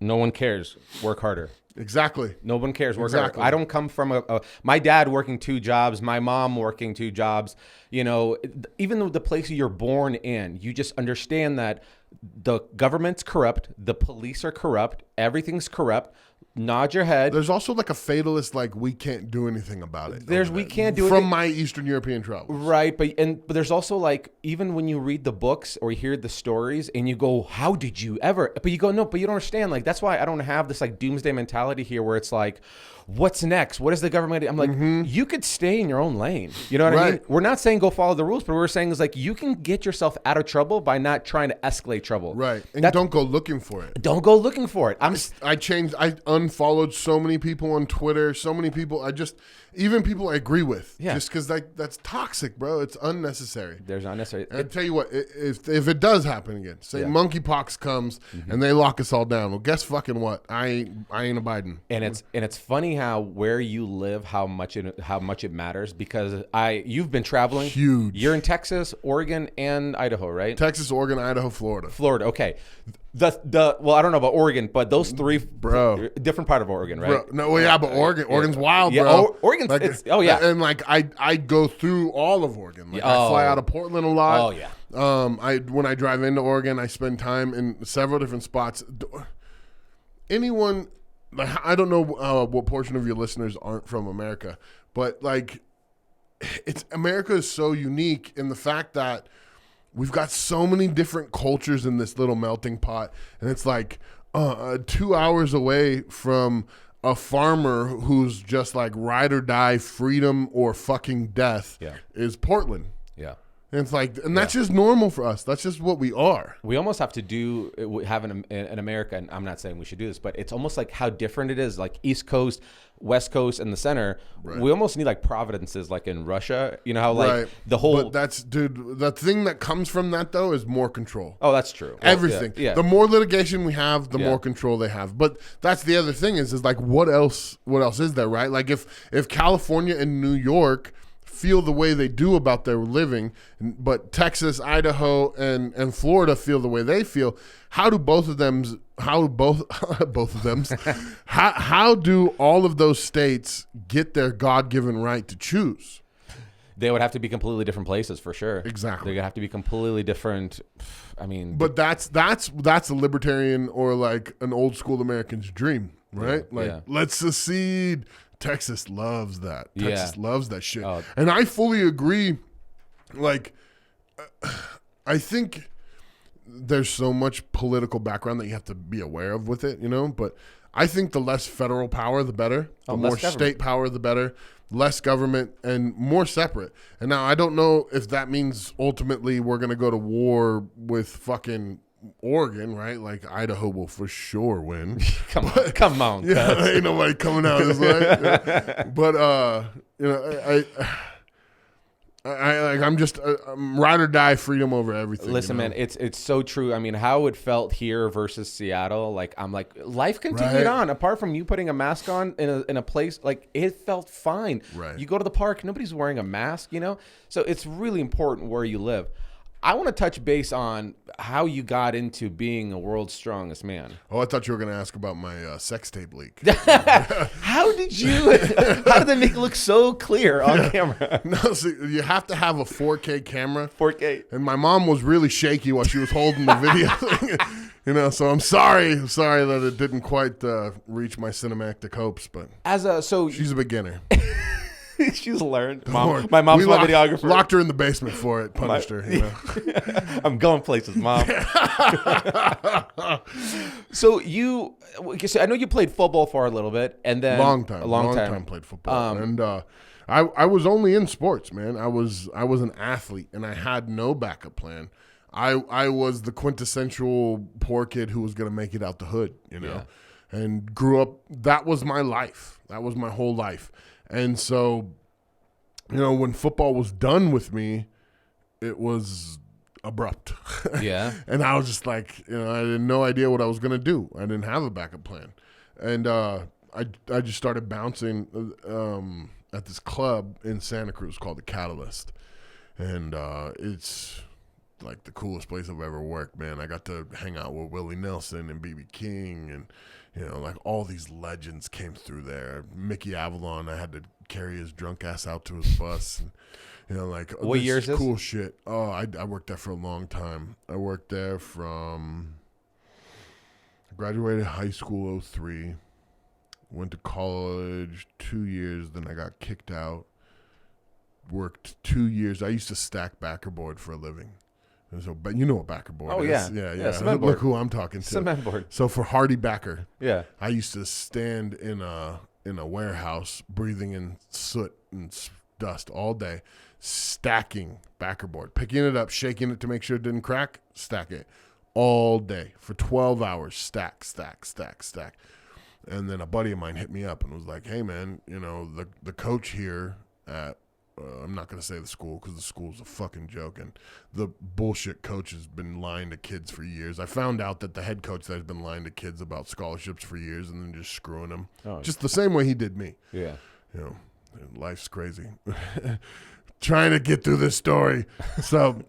no one cares. Work harder. Exactly. No one cares. Work harder. I don't come from my dad working 2 jobs, my mom working 2 jobs. You know, even though the place you're born in, you just understand that the government's corrupt, the police are corrupt, everything's corrupt. Nod your head. There's also like a fatalist, like, we can't do anything about it. We can't do from my Eastern European travels. Right, but there's also, like, even when you read the books or you hear the stories and you go, how did you ever? But you go, no, but you don't understand. Like, that's why I don't have this like doomsday mentality here where it's like, what's next? What is the government? I'm like, you could stay in your own lane. You know what I mean? We're not saying go follow the rules, but what we're saying is like you can get yourself out of trouble by not trying to escalate trouble. Right. And you don't go looking for it. Don't go looking for it. I unfollowed so many people on Twitter, so many people. Even people I agree with. Yeah. Just because that's toxic, bro. It's unnecessary. There's unnecessary. And I tell you what, if it does happen again, say monkeypox comes and they lock us all down. Well, guess fucking what? I ain't abiding. And it's funny how where you live, how much it matters, because you've been traveling. Huge. You're in Texas, Oregon, and Idaho, right? Texas, Oregon, Idaho, Florida. Florida, okay. Well, I don't know about Oregon, but those 3, bro, different part of Oregon, right? Bro, no, yeah, but Oregon's wild, bro. Oregon's, like, and like I go through all of Oregon. Like, I fly out of Portland a lot. Oh yeah. When I drive into Oregon, I spend time in several different spots. Anyone, like, I don't know what portion of your listeners aren't from America, but like, America is so unique in the fact that we've got so many different cultures in this little melting pot, and it's like 2 hours away from a farmer who's just like ride or die, freedom or fucking death is Portland. Yeah. And it's like, and that's just normal for us. That's just what we are. We almost have to have in America, and I'm not saying we should do this, but it's almost like how different it is, like East Coast, West Coast, and the center. Right. We almost need like providences, like in Russia. You know how like the whole. But that's, dude, the thing that comes from that though is more control. Oh, that's true. Everything. Yeah. The more litigation we have, the more control they have. But that's the other thing is like what else is there, right? Like if California and New York feel the way they do about their living, but Texas, Idaho, and Florida feel the way they feel, how do all of those states get their God-given right to choose? They would have to be completely different places for sure. Exactly. They have to be completely different. I mean, but that's a libertarian or like an old school American's dream, right? Let's secede. Texas loves that. Texas loves that shit. And I fully agree. Like, I think there's so much political background that you have to be aware of with it, you know? But I think the less federal power, the better. The more state power, the better. Less government and more separate. And now I don't know if that means ultimately we're going to go to war with fucking Oregon, right? Like Idaho will for sure win. Come on. Yeah, ain't nobody coming out this way. Yeah. But you know, I'm ride or die, freedom over everything. Listen, man, it's so true. I mean, how it felt here versus Seattle, like I'm like life continued on. Apart from you putting a mask on in a place, like it felt fine. Right. You go to the park, nobody's wearing a mask, you know? So it's really important where you live. I want to touch base on how you got into being a world's strongest man. Oh, I thought you were going to ask about my sex tape leak. How did they make it look so clear on camera? No, see, you have to have a 4K camera. 4K. And my mom was really shaky while she was holding the video. You know, so I'm sorry that it didn't quite reach my cinematic hopes, but she's a beginner. She's learned. Don't worry. My mom's We my videographer. Locked her in the basement for it. Punished her. You know? I'm going places, Mom. So I know you played football for a little bit, and then long time. time played football, and I was only in sports, man. I was an athlete, and I had no backup plan. I was the quintessential poor kid who was gonna make it out the hood, you know, and grew up. That was my life. That was my whole life, and so, you know, when football was done with me, it was abrupt. Yeah. And I was just like, you know, I had no idea what I was gonna do. I didn't have a backup plan, and I just started bouncing at this club in Santa Cruz called the Catalyst, and it's like the coolest place I've ever worked, man. I got to hang out with Willie Nelson and B.B. King, and you know, like all these legends came through there. Mickey Avalon, I had to carry his drunk ass out to his bus, and you know, like what year is this? Cool shit. Oh, I worked there for a long time. I worked there from graduated high school 03, went to college 2 years, then I got kicked out. Worked 2 years. I used to stack backerboard for a living. And so, but you know what backerboard is. Yeah. Cement board. Look who I'm talking to. Cement board. So for Hardy Backer, Yeah. I used to stand in a warehouse breathing in soot and dust all day, stacking backerboard, picking it up, shaking it to make sure it didn't crack, stack it all day for 12 hours, stack. And then a buddy of mine hit me up and was like, hey, man, you know, the coach here at I'm not going to say the school because the school's a fucking joke, and the bullshit coach has been lying to kids for years. I found out that the head coach that has been lying to kids about scholarships for years and then just screwing them, just the same way he did me. Yeah. You know, life's crazy. Trying to get through this story. So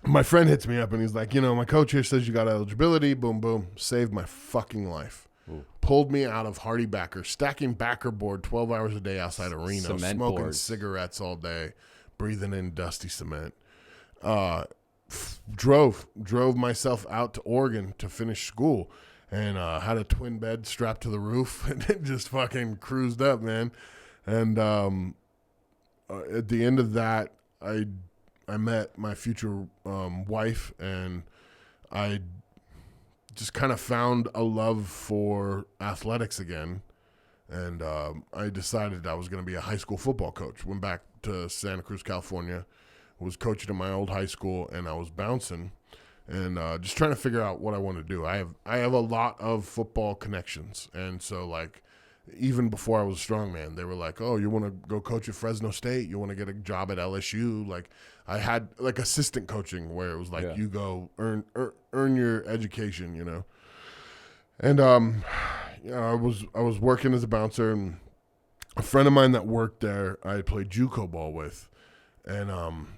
my friend hits me up and he's like, you know, my coach here says you got eligibility. Boom, boom. Saved my fucking life. Ooh. Pulled me out of Hardy Backer, stacking backerboard 12 hours a day outside Reno, cement smoking boards. Cigarettes all day, breathing in dusty cement. Drove myself out to Oregon to finish school, and had a twin bed strapped to the roof, and it just fucking cruised up, man. And at the end of that, I met my future wife, and I just kind of found a love for athletics again. And I decided I was going to be a high school football coach. Went back to Santa Cruz, California, was coaching at my old high school, and I was bouncing and just trying to figure out what I want to do. I have a lot of football connections. And so, like, even before I was a strongman, they were like, oh, you want to go coach at Fresno State? You want to get a job at LSU? Like, I had like assistant coaching where it was like, you go earn your education, you know. And you know, I was working as a bouncer, and a friend of mine that worked there, I had played JUCO ball with, and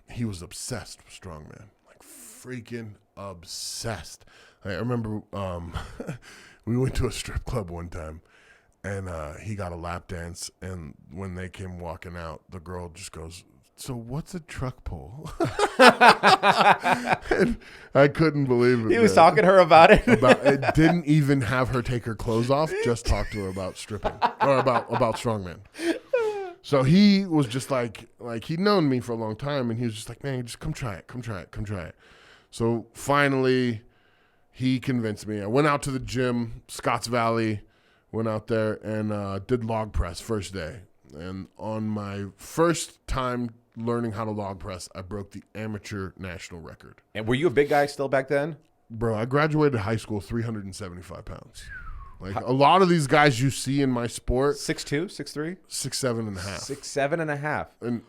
he was obsessed with strongman, like freaking obsessed. I remember we went to a strip club one time, and he got a lap dance, and when they came walking out, the girl just goes, so what's a truck pull? And I couldn't believe it. He was talking to her about it. It didn't even have her take her clothes off, just talk to her about stripping or about strongman. So he was just like he'd known me for a long time, and he was just like, man, just come try it. So finally he convinced me. I went out to the gym, Scotts Valley, went out there and did log press first day. And on my first time learning how to log press, I broke the amateur national record. And were you a big guy still back then? Bro, I graduated high school 375 pounds. Like a lot of these guys you see in my sport. 6'2", 6'3"? 6'7" and a half. 6'7" and a half. And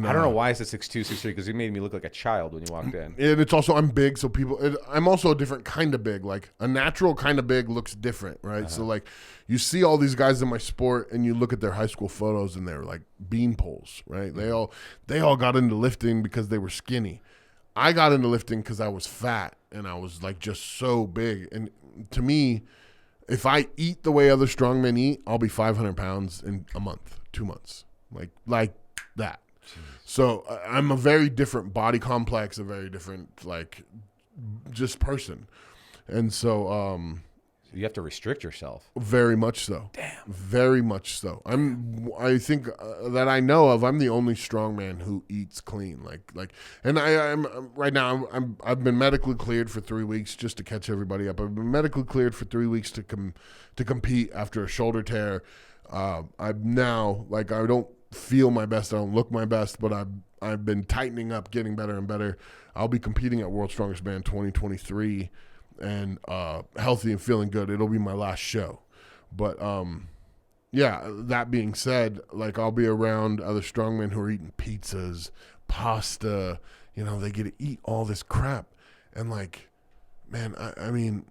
I don't know why I said 6'2", 6'3", because you made me look like a child when you walked in. And it's also, I'm big, so I'm also a different kind of big. Like a natural kind of big looks different, right? So like you see all these guys in my sport, and you look at their high school photos, and they're like bean poles, right? They all got into lifting because they were skinny. I got into lifting because I was fat, and I was like just so big. And to me, if I eat the way other strongmen eat, I'll be 500 pounds in a month, 2 months, like that. So I'm a very different body complex, a very different, like, just person. And so You have to restrict yourself. Very much so. Damn. Very much so. I think that I know of. I'm the only strongman who eats clean. And I'm right now. I've been medically cleared for 3 weeks just to catch everybody up. I've been medically cleared for 3 weeks to compete after a shoulder tear. I'm now I don't feel my best. I don't look my best, but I've been tightening up, getting better and better. I'll be competing at World's Strongest Man 2023. And healthy and feeling good. It'll be my last show. But yeah, that being said, I'll be around other strongmen who are eating pizzas, pasta, they get to eat all this crap. And man, I mean,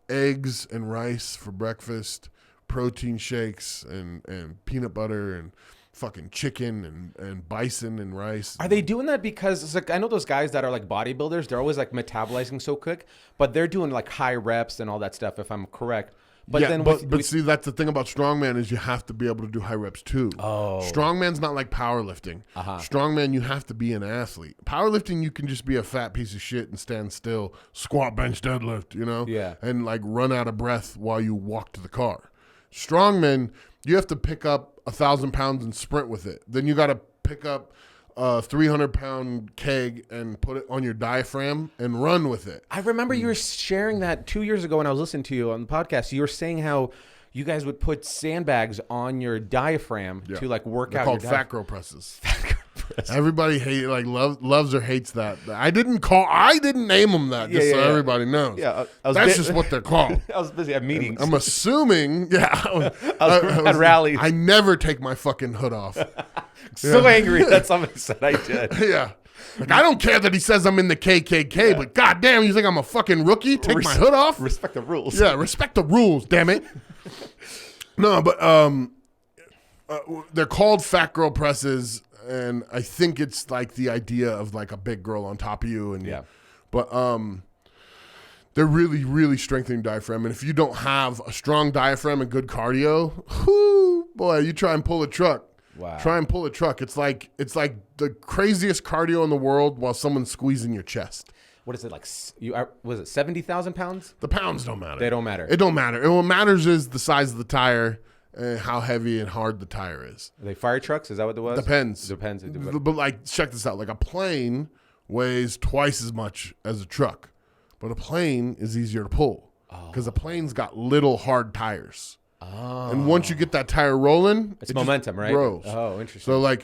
eggs and rice for breakfast, protein shakes and peanut butter and fucking chicken and bison and rice. Are they doing that because it's I know those guys that are bodybuilders, they're always metabolizing so quick, but they're doing high reps and all that stuff, if I'm correct. But yeah, then but see, that's the thing about strongman is you have to be able to do high reps too. Oh. Strongman's not like powerlifting. Strongman, you have to be an athlete. Powerlifting, you can just be a fat piece of shit and stand still, squat, bench, deadlift, Yeah. and run out of breath while you walk to the car. Strongman, you have to pick up 1,000 pounds and sprint with it. Then you got to pick up a 300-pound keg and put it on your diaphragm and run with it. I remember you were sharing that 2 years ago when I was listening to you on the podcast. You were saying how you guys would put sandbags on your diaphragm to work They're out. called fat girl presses. Everybody loves or hates that. I didn't name them that, just so everybody knows. Yeah, that's just what they're called. I was busy at meetings. I'm assuming, I was at rallies. I never take my fucking hood off. So angry that somebody said I did. Yeah. I don't care that he says I'm in the KKK, but goddamn, you think I'm a fucking rookie? Take my hood off? Respect the rules. Yeah, respect the rules, damn it. No, but they're called fat girl presses, and I think it's the idea of a big girl on top of you, and but they're really, really strengthening diaphragm. And if you don't have a strong diaphragm and good cardio, whoo, boy, you try and pull a truck. Wow. Try and pull a truck. It's like the craziest cardio in the world while someone's squeezing your chest. What is it was it 70,000 pounds? The pounds don't matter. They don't matter. It don't matter. And what matters is the size of the tire and how heavy and hard the tire is. Are they fire trucks? Is that what it was? Depends. Depends. But check this out. A plane weighs twice as much as a truck, but a plane is easier to pull because a plane's got little hard tires. Oh. And once you get that tire rolling, it's momentum, right? Grows. Oh, interesting. So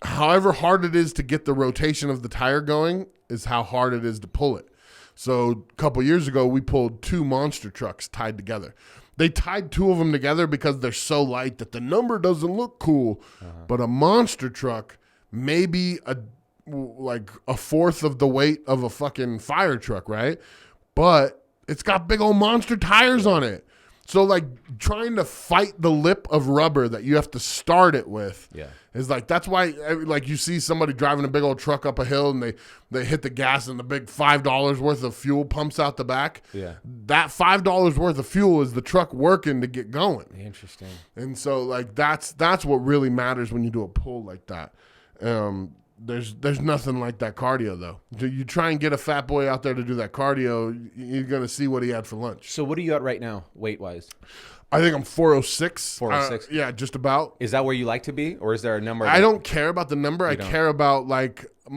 however hard it is to get the rotation of the tire going is how hard it is to pull it. So a couple years ago, we pulled 2 monster trucks tied together. They tied 2 of them together because they're so light that the number doesn't look cool. But a monster truck may be a fourth of the weight of a fucking fire truck, right? But it's got big old monster tires on it. So trying to fight the lip of rubber that you have to start it with is that's why you see somebody driving a big old truck up a hill and they hit the gas and the big $5 worth of fuel pumps out the back. Yeah. That $5 worth of fuel is the truck working to get going. Interesting. And so that's what really matters when you do a pull like that. There's nothing like that cardio though. You try and get a fat boy out there to do that cardio, you're gonna see what he had for lunch. So what are you at right now, weight wise? I think I'm 406. 406. Yeah, just about. Is that where you like to be, or is there a number? I don't care about the number. I care about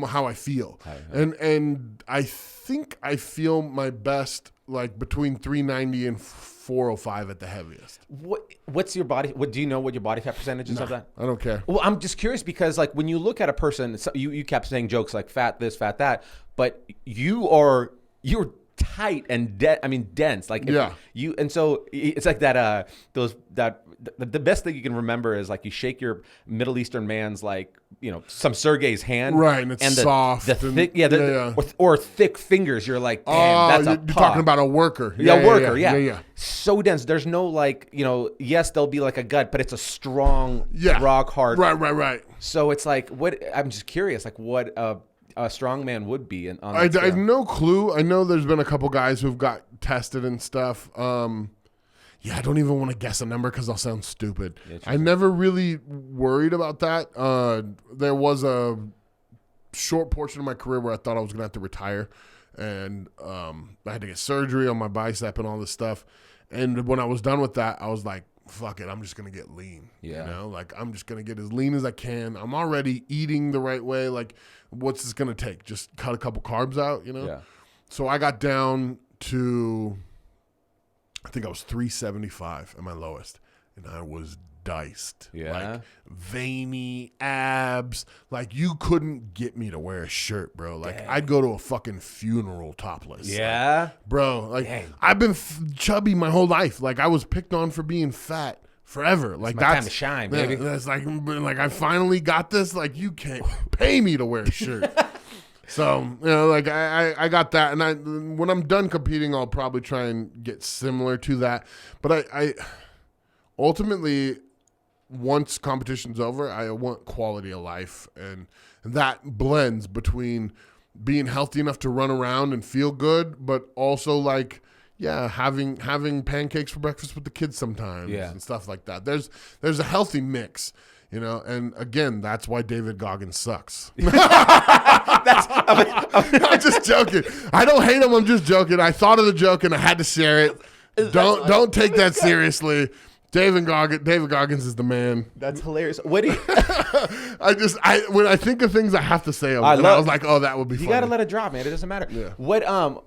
how I feel, and I think I feel my best between 390 and 405 at the heaviest. What's your body? Do you know what your body fat percentage is of that? I don't care. Well, I'm just curious because when you look at a person, you kept saying jokes like fat this, fat that, but you're tight and dense. And so it's that the best thing you can remember is you shake your Middle Eastern man's some Sergey's hand, right? And it's soft, the thick, or thick fingers. You're like, damn, that's you're talking about a worker, worker, yeah. So dense. There's no yes, there'll be a gut, but it's a strong, rock hard, right. So it's what I'm just curious, what a strongman would be on I have no clue. I know there's been a couple guys who've got tested and stuff. I don't even want to guess a number because I'll sound stupid. I never really worried about that. There was a short portion of my career where I thought I was going to have to retire, and I had to get surgery on my bicep and all this stuff. And when I was done with that, I was like, fuck it, I'm just going to get lean. Yeah. You know, like I'm just going to get as lean as I can. I'm already eating the right way. Like, what's this going to take? Just cut a couple carbs out, you know? Yeah. So I got down to, I think I was 375 at my lowest. And I was diced. Yeah. Like veiny abs. Like you couldn't get me to wear a shirt, bro. Like Dang. I'd go to a fucking funeral topless. Yeah. Like, bro, like Dang. I've been chubby my whole life. Like I was picked on for being fat forever. Like my that's time to shine, baby. That's like I finally got this. Like you can't pay me to wear a shirt. So, you know, like I got that, and when I'm done competing, I'll probably try and get similar to that. But I ultimately, once competition's over, I want quality of life, and that blends between being healthy enough to run around and feel good, but also like, yeah, having pancakes for breakfast with the kids sometimes and stuff like that. There's a healthy mix. You know, and again, that's why David Goggins sucks. I'm just joking. I don't hate him. I'm just joking. I thought of the joke and I had to share it. Don't take that seriously. David Goggins is the man. That's hilarious. What do you? When I think of things, I have to say them. I was like, oh, that would be funny. You gotta let it drop, man. It doesn't matter. Yeah. What are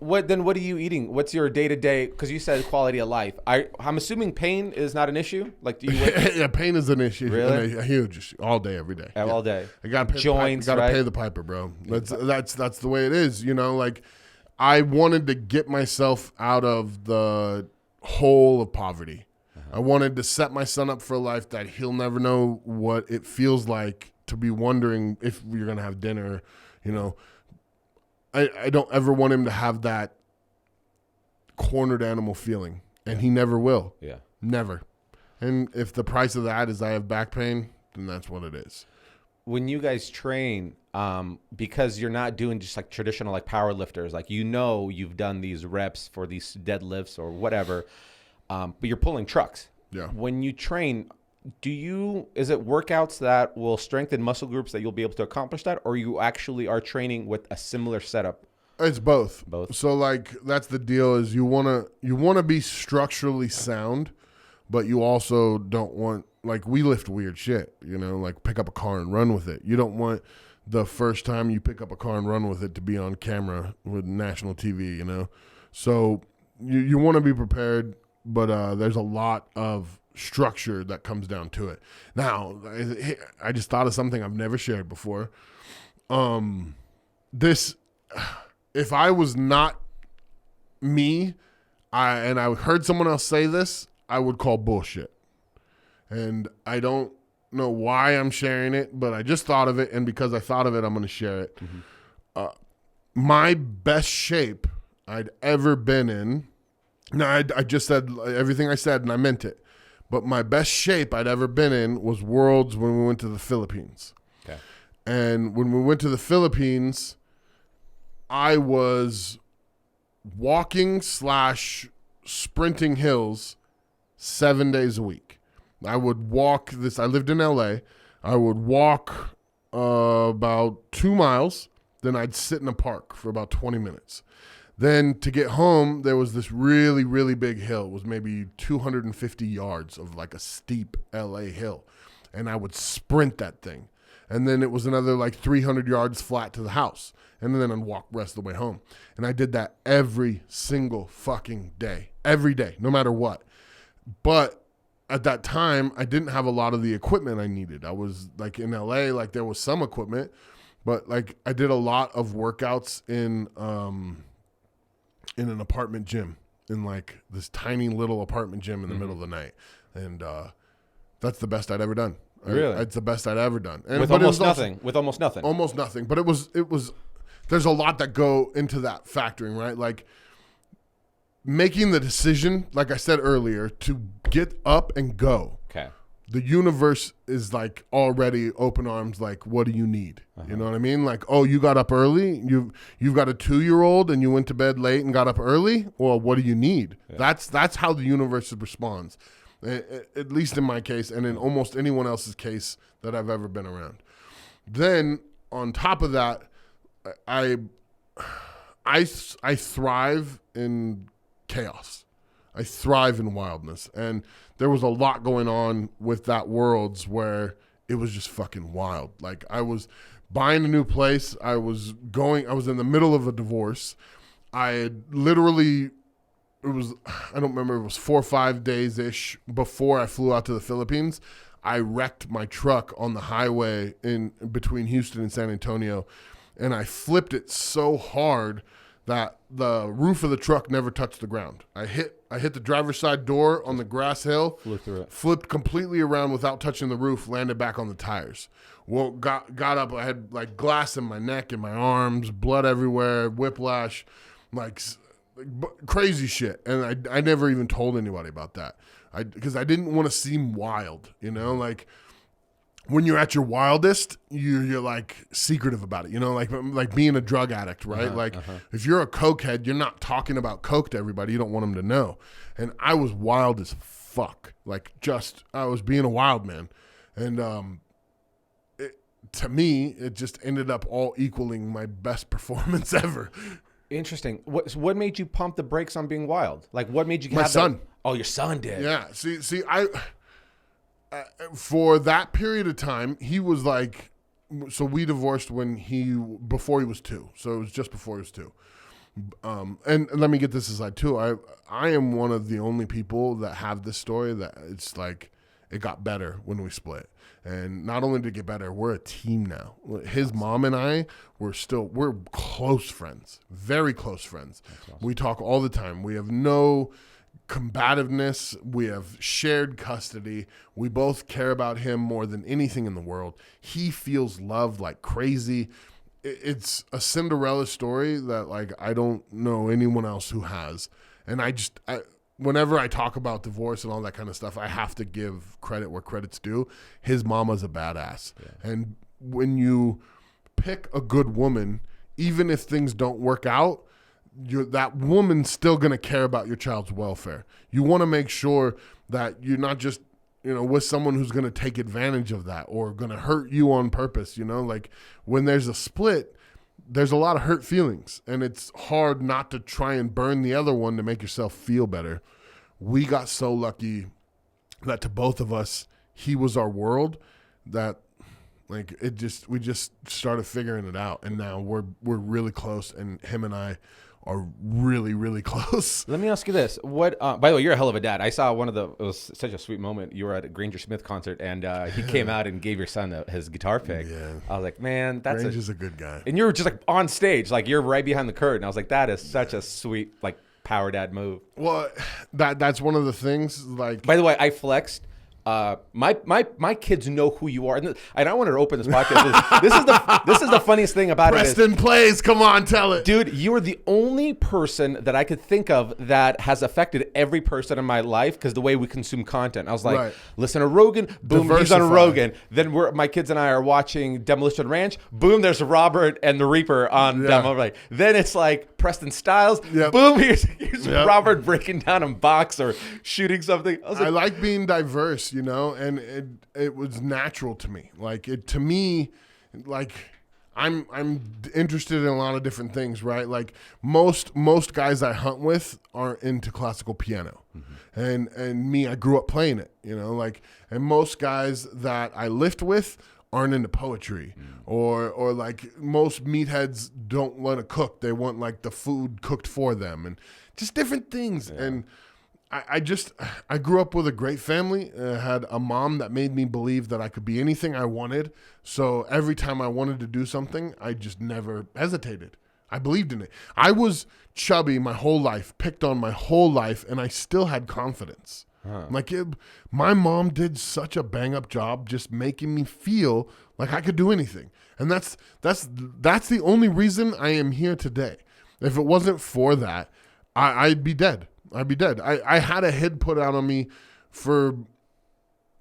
you eating? What's your day to day? Because you said quality of life. I'm assuming pain is not an issue. Like, do you? Yeah, pain is an issue. Really? A huge issue. All day, every day. All day. I gotta pay Joints. pay the piper, bro. That's the way it is. You know, like I wanted to get myself out of the hole of poverty. I wanted to set my son up for a life that he'll never know what it feels like to be wondering if you're going to have dinner. You know, I don't ever want him to have that cornered animal feeling, and he never will. Yeah. Never. And if the price of that is I have back pain, then that's what it is. When you guys train, because you're not doing just like traditional like power lifters, like you've done these reps for these deadlifts or whatever, but you're pulling trucks. Yeah. When you train, is it workouts that will strengthen muscle groups that you'll be able to accomplish that, or you actually are training with a similar setup? It's both. Both. So like that's the deal is you wanna be structurally sound, but you also don't want, like we lift weird shit, you know, like pick up a car and run with it. You don't want the first time you pick up a car and run with it to be on camera with national TV, you know. So you want to be prepared. But there's a lot of structure that comes down to it. Now, I just thought of something I've never shared before. If I was not me, and I heard someone else say this, I would call bullshit. And I don't know why I'm sharing it, but I just thought of it, and because I thought of it, I'm going to share it. Mm-hmm. My best shape I'd ever been in. No, I just said everything I said, and I meant it. But my best shape I'd ever been in was Worlds when we went to the Philippines. Okay. And when we went to the Philippines, I was walking/sprinting hills 7 days a week. I would walk this. I lived in LA. I would walk about 2 miles. Then I'd sit in a park for about 20 minutes. Then to get home, there was this really, really big hill. It was maybe 250 yards of like a steep LA hill. And I would sprint that thing. And then it was another like 300 yards flat to the house. And then I'd walk the rest of the way home. And I did that every single fucking day. Every day, no matter what. But at that time, I didn't have a lot of the equipment I needed. I was like in LA, like there was some equipment. But like I did a lot of workouts in an apartment gym, in like this tiny little apartment gym in the middle of the night. And that's the best I'd ever done. Really? It's the best I'd ever done. And, With almost nothing. Almost nothing. But it was, there's a lot that go into that factoring, right? Like making the decision, like I said earlier, to get up and go. Okay. The universe is like already open arms. Like, what do you need? You know what I mean? Like, oh, you got up early. You've got a 2-year-old and you went to bed late and got up early. Well, what do you need? Yeah. That's how the universe responds. At least in my case, and in almost anyone else's case that I've ever been around. Then on top of that, I thrive in chaos. I thrive in wildness. And there was a lot going on with that Worlds where it was just fucking wild. Like I was buying a new place. I was in the middle of a divorce. I had literally, I don't remember, it was 4 or 5 days ish before I flew out to the Philippines. I wrecked my truck on the highway in between Houston and San Antonio, and I flipped it so hard that the roof of the truck never touched the ground. I hit the driver's side door on the grass hill, Flew through it. flipped completely around without touching the roof, landed back on the tires. Well, got up, I had like glass in my neck and my arms, blood everywhere, whiplash, crazy shit. And I never even told anybody about that. Because I didn't want to seem wild, like when you're at your wildest, you're like secretive about it, like being a drug addict, right? If you're a cokehead, you're not talking about coke to everybody. You don't want them to know. And I was wild as fuck. I was being a wild man. And to me, it just ended up all equaling my best performance ever. Interesting. What made you pump the brakes on being wild? Like, what made you? My son. Oh, your son did. Yeah. See, I for that period of time, he was like, so we divorced before he was 2. So it was just before he was 2. And let me get this aside too. I am one of the only people that have this story that it's like it got better when we split. And not only did it get better, we're a team now. His mom and I, we're close friends, very close friends. Awesome. We talk all the time. We have no combativeness. We have shared custody. We both care about him more than anything in the world. He feels loved like crazy. It's a Cinderella story that like I don't know anyone else who has. And whenever I talk about divorce and all that kind of stuff, I have to give credit where credit's due. His mama's a badass. Yeah. And when you pick a good woman, even if things don't work out, that woman's still going to care about your child's welfare. You want to make sure that you're not just, with someone who's going to take advantage of that or going to hurt you on purpose. Like when there's a split, there's a lot of hurt feelings, and it's hard not to try and burn the other one to make yourself feel better. We got so lucky that to both of us, he was our world, that like we just started figuring it out, and now we're really close, and him and I are really, really close. Let me ask you this. What, by the way, you're a hell of a dad. I saw it was such a sweet moment. You were at a Granger Smith concert, and he came out and gave your son his guitar pick. Yeah. I was like, man, Granger's a good guy. And you were just like on stage, like you're right behind the curtain. I was like, that is such a sweet, like, power dad move. Well, that's one of the things, like. By the way, I flexed. My kids know who you are, and I wanted to open this podcast. This is the funniest thing about Preston plays. Come on, tell it, dude. You are the only person that I could think of that has affected every person in my life because the way we consume content. I was like, right. Listen to Rogan, boom, he's on Rogan. Then my kids and I are watching Demolition Ranch, boom, there's Robert and the Reaper on Demo. Right. Then it's like Preston Styles, boom, here's Robert breaking down a box or shooting something. I like being diverse. And it was natural to me. To me, I'm interested in a lot of different things, right? Like most guys I hunt with are into classical piano. Mm-hmm. And me, I grew up playing it, and most guys that I lift with aren't into poetry. Or like most meatheads don't want to cook. They want like the food cooked for them and just different things. Yeah. And I grew up with a great family. I had a mom that made me believe that I could be anything I wanted. So every time I wanted to do something, I just never hesitated. I believed in it. I was chubby my whole life, picked on my whole life, and I still had confidence. Huh. My mom did such a bang up job just making me feel like I could do anything. And that's the only reason I am here today. If it wasn't for that, I'd be dead. I had a hit put out on me for,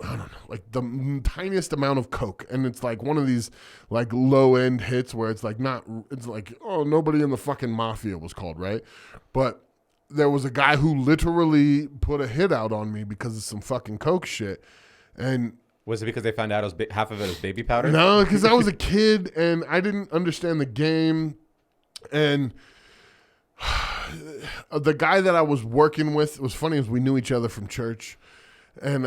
I don't know, like the tiniest amount of coke. And it's like one of these like low end hits where it's like nobody in the fucking mafia was called, right? But there was a guy who literally put a hit out on me because of some fucking coke shit. And was it because they found out half of it was baby powder? No, because I was a kid and I didn't understand the game. And the guy that I was working with, it was funny as we knew each other from church. And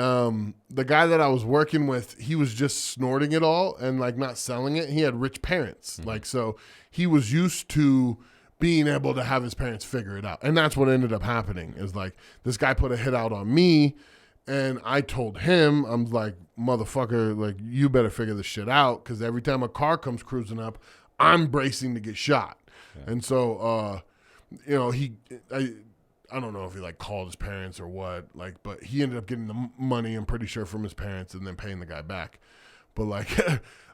the guy that I was working with, he was just snorting it all and like not selling it. He had rich parents. Like, so he was used to being able to have his parents figure it out. And that's what ended up happening is like this guy put a hit out on me and I told him, I'm like, motherfucker, like you better figure this shit out because every time a car comes cruising up, I'm bracing to get shot. Yeah. And so, you know, I don't know if he like called his parents or what, like, but he ended up getting the money, I'm pretty sure, from his parents and then paying the guy back. But like,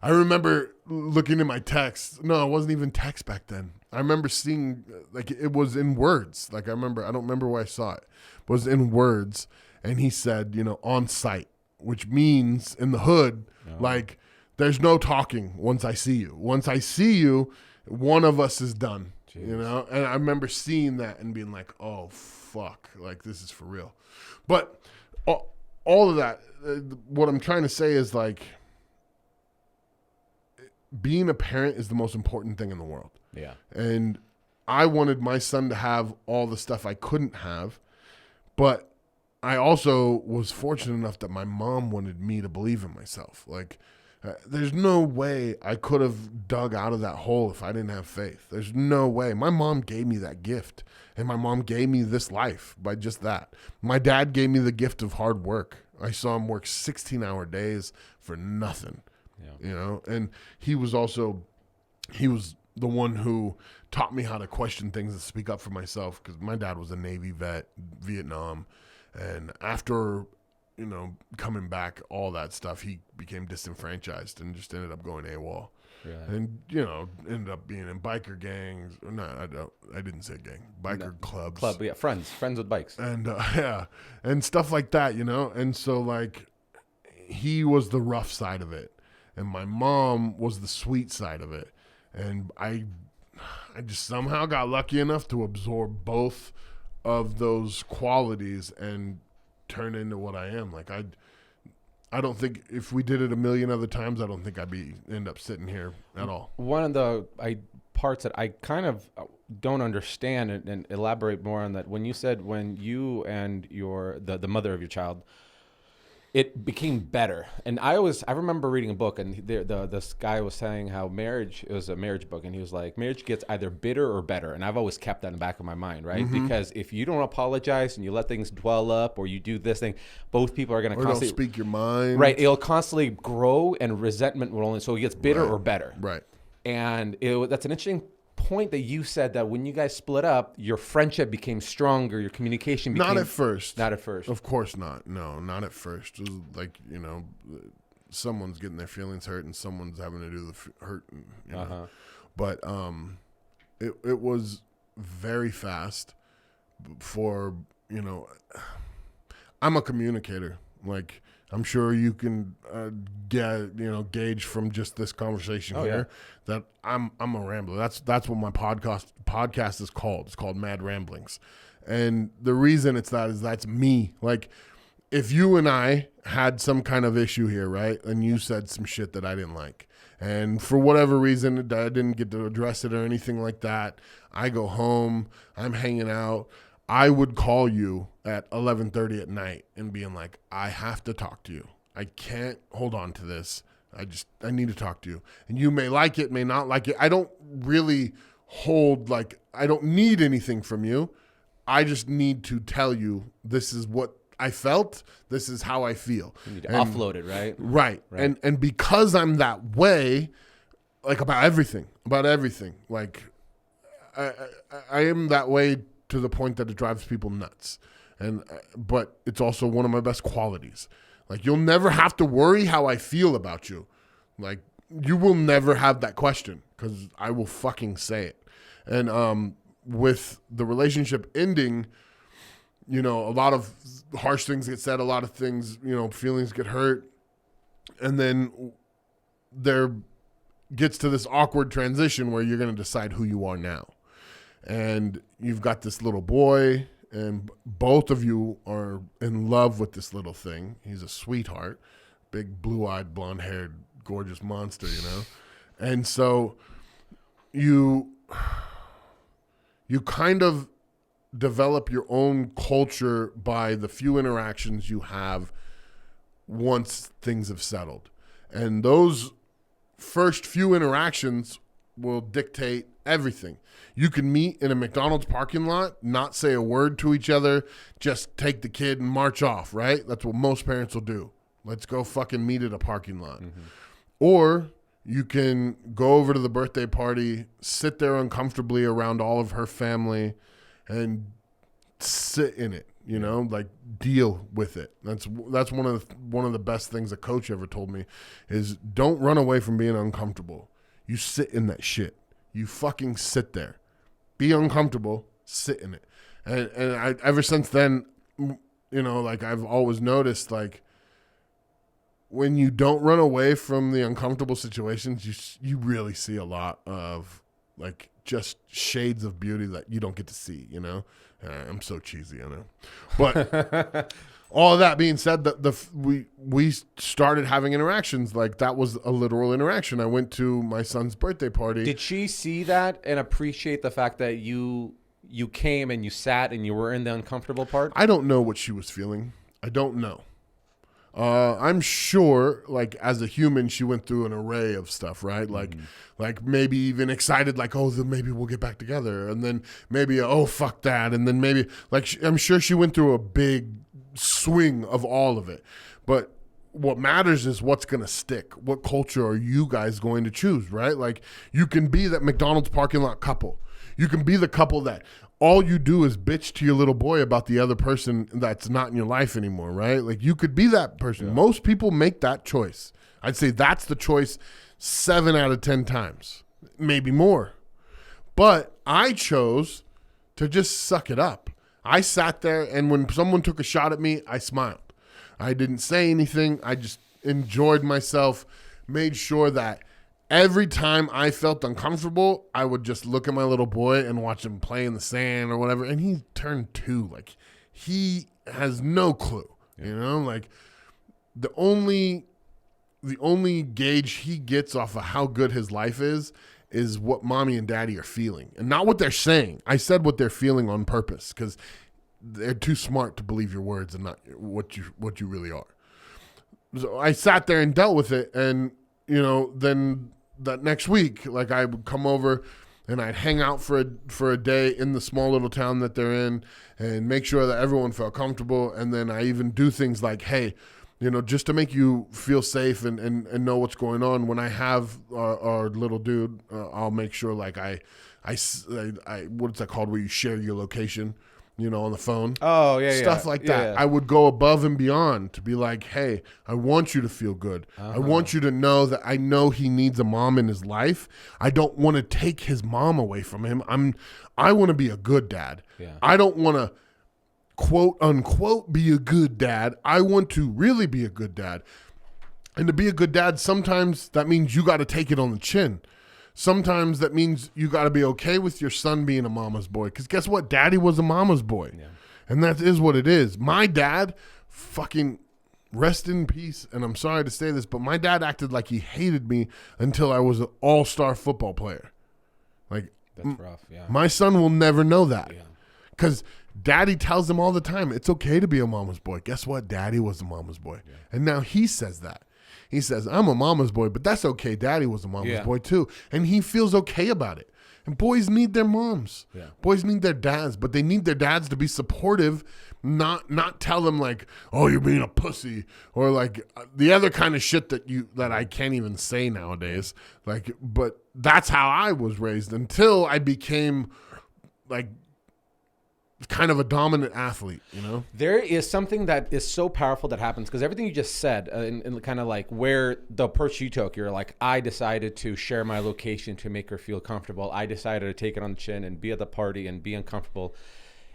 I remember looking at my text. No, it wasn't even text back then. I remember seeing, like, it was in words. Like, I don't remember where I saw it, but it was in words. And he said, you know, on site, which means in the hood, like, there's no talking once I see you. Once I see you, one of us is done. Jeez. You know, and I remember seeing that and being like, oh, fuck, like this is for real. But all of that, what I'm trying to say is like being a parent is the most important thing in the world. Yeah. And I wanted my son to have all the stuff I couldn't have, but I also was fortunate enough that my mom wanted me to believe in myself. Like, there's no way I could have dug out of that hole if I didn't have faith. There's no way. My mom gave me that gift, and my mom gave me this life by just that. My dad gave me the gift of hard work. I saw him work 16-hour days for nothing, you know, and he was the one who taught me how to question things and speak up for myself because my dad was a Navy vet, Vietnam, and after you know, coming back, all that stuff, he became disenfranchised and just ended up going AWOL. Really? And, you know, ended up being in biker gangs. No, I didn't say gang. Biker clubs. Club, yeah, friends with bikes. And, yeah, and stuff like that, you know? And so, like, he was the rough side of it. And my mom was the sweet side of it. And I just somehow got lucky enough to absorb both of those qualities and turn into what I am. Like I don't think if we did it a million other times, I don't think I'd end up sitting here at all. One of the parts that I kind of don't understand and elaborate more on that when you said when you and the mother of your child, it became better. And I remember reading a book and this guy was saying how marriage, it was a marriage book, and he was like, marriage gets either bitter or better. And I've always kept that in the back of my mind, right? Mm-hmm. Because if you don't apologize and you let things dwell up or you do this thing, both people are going to constantly... don't speak your mind. Right. It'll constantly grow and resentment will only... So it gets bitter or better. Right. And that's an interesting point that you said that when you guys split up, your friendship became stronger, your communication became... Not at first. Not at first. Of course not. No, not at first. It was like, you know, someone's getting their feelings hurt and someone's having to do the hurt. You know? But it was very fast for, you know, I'm a communicator. Like, I'm sure you can gauge from just this conversation here that I'm a rambler. That's what my podcast is called. It's called Mad Ramblings. And the reason it's that is that's me. Like, if you and I had some kind of issue here, right, and you said some shit that I didn't like, and for whatever reason I didn't get to address it or anything like that, I go home, I'm hanging out, I would call you at 11:30 at night and being like, I have to talk to you. I can't hold on to this. I need to talk to you. And you may like it, may not like it. I don't really I don't need anything from you. I just need to tell you this is what I felt. This is how I feel. You need to offload it, right? Right. And because I'm that way, like about everything, like I am that way to the point that it drives people nuts. But it's also one of my best qualities. Like, you'll never have to worry how I feel about you. Like, you will never have that question because I will fucking say it. And with the relationship ending, you know, a lot of harsh things get said, a lot of things, you know, feelings get hurt. And then there gets to this awkward transition where you're going to decide who you are now. And you've got this little boy, and both of you are in love with this little thing. He's a sweetheart, big blue-eyed, blonde-haired, gorgeous monster, you know? And so you kind of develop your own culture by the few interactions you have once things have settled. And those first few interactions will dictate everything. You can meet in a McDonald's parking lot, not say a word to each other, just take the kid and march off, right? That's what most parents will do. Let's go fucking meet at a parking lot. Mm-hmm. Or you can go over to the birthday party, sit there uncomfortably around all of her family, and sit in it, you know, like deal with it. That's one of the best things a coach ever told me is don't run away from being uncomfortable. You sit in that shit. You fucking sit there. Be uncomfortable, sit in it. And I ever since then, you know, like I've always noticed, like when you don't run away from the uncomfortable situations, you really see a lot of like just shades of beauty that you don't get to see, you know? I'm so cheesy, I know. But all of that being said, we started having interactions. Like that was a literal interaction. I went to my son's birthday party. Did she see that and appreciate the fact that you came and you sat and you were in the uncomfortable part? I don't know what she was feeling. I don't know. I'm sure, like as a human, she went through an array of stuff, right? Like, like maybe even excited, like, oh, then maybe we'll get back together, and then maybe, oh, fuck that, and then maybe, like, I'm sure she went through a big swing of all of it. But what matters is what's gonna stick. What culture are you guys going to choose, right? Like, you can be that McDonald's parking lot couple. You can be the couple that all you do is bitch to your little boy about the other person that's not in your life anymore, right? Like you could be that person. Yeah. Most people make that choice. I'd say that's the choice 7 out of 10 times, maybe more. But I chose to just suck it up. I sat there, and when someone took a shot at me, I smiled. I didn't say anything. I just enjoyed myself, made sure that every time I felt uncomfortable, I would just look at my little boy and watch him play in the sand or whatever. And he turned 2. Like, he has no clue, you know? Like, the only gauge he gets off of how good his life is what mommy and daddy are feeling. And not what they're saying. I said what they're feeling on purpose because they're too smart to believe your words and not what you really are. So I sat there and dealt with it, and, you know, then that next week, like I would come over and I'd hang out for a day in the small little town that they're in and make sure that everyone felt comfortable. And then I even do things like, hey, you know, just to make you feel safe and know what's going on. When I have our little dude, I'll make sure like I what's that called where you share your location, you know, on the phone. Oh, yeah, Stuff like that. Yeah. I would go above and beyond to be like, hey, I want you to feel good. I want you to know that I know he needs a mom in his life. I don't want to take his mom away from him. I want to be a good dad. Yeah. I don't want to, quote unquote, be a good dad. I want to really be a good dad. And to be a good dad, sometimes that means you got to take it on the chin. Sometimes that means you got to be okay with your son being a mama's boy. Because guess what? Daddy was a mama's boy. Yeah. And that is what it is. My dad, fucking rest in peace. And I'm sorry to say this, but my dad acted like he hated me until I was an all-star football player. Like, that's rough, yeah. My son will never know that. Because daddy tells him all the time, it's okay to be a mama's boy. Guess what? Daddy was a mama's boy. Yeah. And now he says that. He says, I'm a mama's boy, but that's okay. Daddy was a mama's boy too. And he feels okay about it. And boys need their moms. Yeah. Boys need their dads, but they need their dads to be supportive, not tell them like, oh, you're being a pussy, or like the other kind of shit that I can't even say nowadays. Like, but that's how I was raised until I became like kind of a dominant athlete, you know? There is something that is so powerful that happens because everything you just said and kind of like where the approach you took, you're like, I decided to share my location to make her feel comfortable. I decided to take it on the chin and be at the party and be uncomfortable.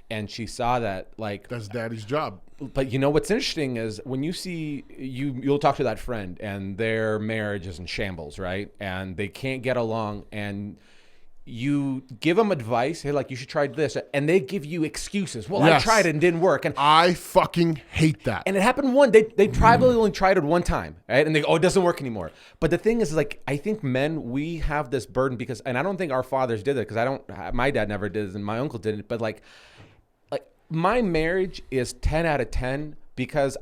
And she saw that, like, that's daddy's job. But you know what's interesting is when you see you'll talk to that friend and their marriage is in shambles, right? And they can't get along, and you give them advice, hey, like, you should try this, and they give you excuses. Well, yes. I tried it and didn't work, and I fucking hate that. And it happened they probably only tried it one time, right? And they go, oh, it doesn't work anymore. But the thing is, like, I think men, we have this burden because, and I don't think our fathers did it because my dad never did it and my uncle did it, but like, My marriage is 10 out of 10 because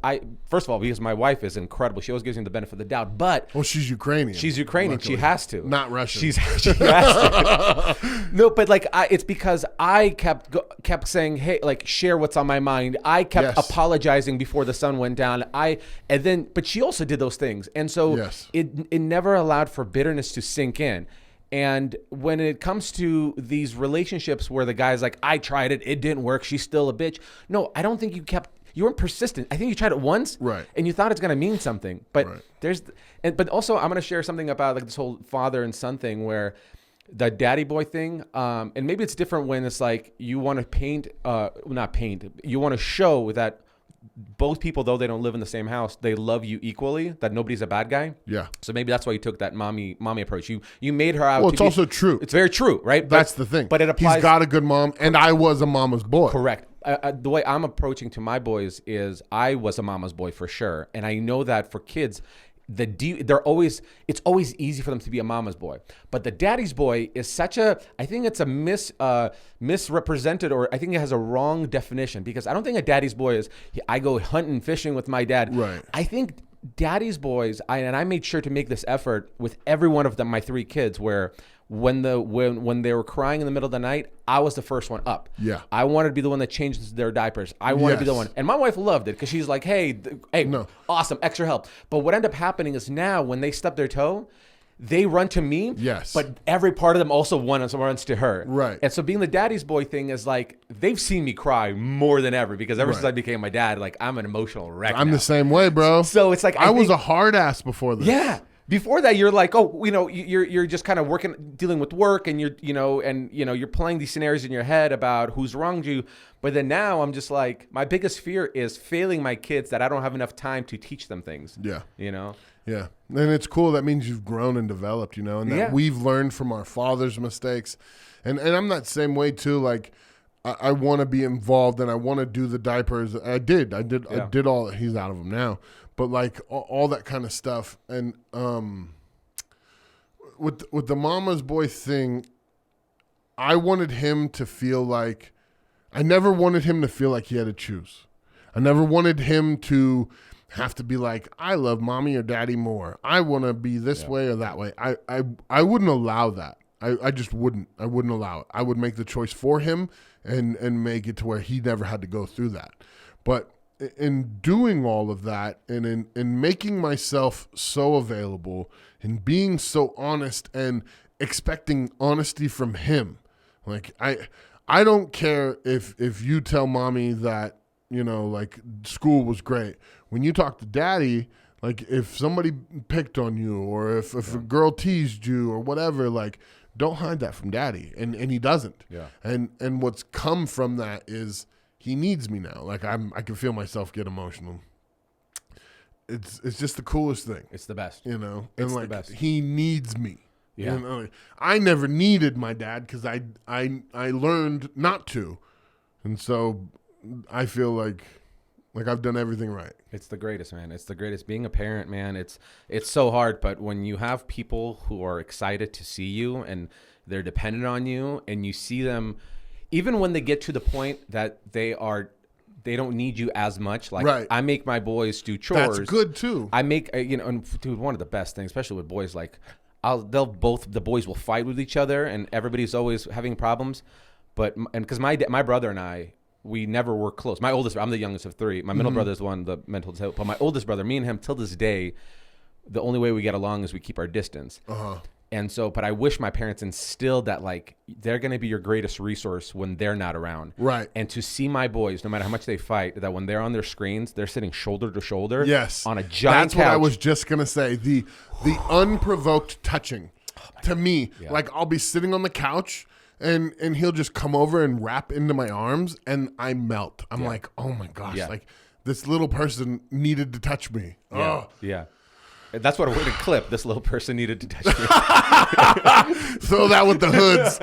first of all, because my wife is incredible. She always gives me the benefit of the doubt, but Well, she's Ukrainian. she's Ukrainian. Luckily. She has to. Not Russian. She has to. No, but like it's because I kept saying, hey, like share what's on my mind. I kept Yes. apologizing before the sun went down. But she also did those things, and so Yes. it never allowed for bitterness to sink in. And when it comes to these relationships where the guy's like, I tried it, it didn't work, she's still a bitch. No, I don't think you weren't persistent. I think you tried it once, Right. and you thought it's gonna mean something. But Right. but also I'm gonna share something about like this whole father and son thing where the daddy boy thing, and maybe it's different when it's like you want to you want to show that both people, though they don't live in the same house, they love you equally, that nobody's a bad guy. Yeah. So maybe that's why you took that mommy approach. You made her out. Well, to it's be, also true. It's very true, right? That's the thing. But it applies. He's got a good mom, and I was a mama's boy. Correct. The way I'm approaching to my boys is I was a mama's boy for sure, and I know that for kids, it's always easy for them to be a mama's boy, but the daddy's boy is I think it's a misrepresented, or I think it has a wrong definition, because I don't think a daddy's boy is I go hunting fishing with my dad. Right. I think daddy's boys, and I made sure to make this effort with every one of them, my 3 kids, where when they were crying in the middle of the night, I was the first one up. Yeah. I wanted to be the one that changed their diapers. I wanted to be the Yes. one. And my wife loved it because she's like, hey, No. awesome, extra help. But what ended up happening is now when they stub their toe, they run to me. Yes. But every part of them also runs to her. Right. And so being the daddy's boy thing is like, they've seen me cry more than ever because ever since Right. I became my dad, like I'm an emotional wreck I'm now. the same way, bro. So it's like, I was think- a hard ass before this. yeah. Before that, you're like, oh, you're just kind of dealing with work, and you're playing these scenarios in your head about who's wronged you. But then now I'm just like, my biggest fear is failing my kids that I don't have enough time to teach them things. Yeah. Yeah. And it's cool. That means you've grown and developed, and that Yeah. we've learned from our father's mistakes. And I'm that same way too. Like I want to be involved and I want to do the diapers. I did all. He's out of them now. But like all that kind of stuff. And with the mama's boy thing, I wanted him to feel like, I never wanted him to feel like he had to choose. I never wanted him to have to be like, I love mommy or daddy more. I want to be this way or that way. I wouldn't allow that. I just wouldn't. I wouldn't allow it. I would make the choice for him and make it to where he never had to go through that. But in doing all of that and in making myself so available and being so honest and expecting honesty from him, like I don't care if you tell mommy that, like school was great. When you talk to daddy, like if somebody picked on you or if a girl teased you or whatever, like don't hide that from daddy. And he doesn't. Yeah. And what's come from that is he needs me now. Like I can feel myself get emotional. It's just the coolest thing. It's the best. And It's the like best. he needs me. Yeah. I never needed my dad because I learned not to, and so I feel like I've done everything right. It's the greatest, man. It's the greatest. Being a parent, man, it's so hard. But when you have people who are excited to see you and they're dependent on you, and you see them, even when they get to the point that they don't need you as much. Like Right. I make my boys do chores. That's good too. I make and dude, one of the best things, especially with boys, like the boys will fight with each other, and everybody's always having problems. But because my brother and I, we never were close. My oldest, I'm the youngest of 3. My middle brother's the one, the mental health. But my oldest brother, me and him, till this day, the only way we get along is we keep our distance. And so, but I wish my parents instilled that, like, they're going to be your greatest resource when they're not around. Right. And to see my boys, no matter how much they fight, that when they're on their screens, they're sitting shoulder to shoulder. Yes. On a giant That's what I couch. was just going to say. The unprovoked touching to me, like I'll be sitting on the couch and he'll just come over and wrap into my arms and I melt. I'm like, oh my gosh, like this little person needed to touch me. Yeah. Oh. Yeah. That's what I wanted to clip. This little person needed to touch me. Throw that with the hoods.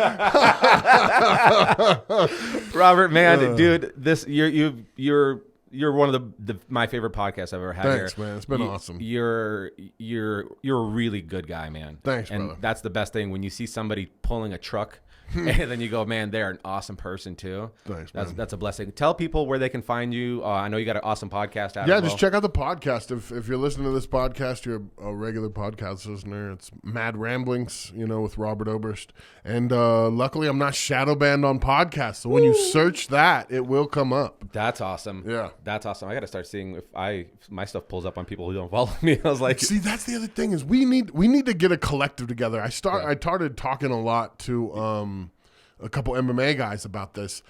Robert, man, dude, this you're one of my favorite podcasts I've ever had. Thanks, here. man. It's been awesome. You're a really good guy, man. Thanks, and brother. that's the best thing when you see somebody pulling a truck And then you go, man, they're an awesome person too. Thanks, man. That's a blessing. Tell people where they can find you. I know you got an awesome podcast out. Yeah, as well. just check out the podcast. If you're listening to this podcast, you're a regular podcast listener. It's Mad Ramblings, with Robert Oberst. And luckily, I'm not shadow banned on podcasts. So when you search that, it will come up. That's awesome. Yeah. That's awesome. I got to start seeing if my stuff pulls up on people who don't follow me. I was like, see, that's the other thing is we need to get a collective together. I started talking a lot to a couple MMA guys about this.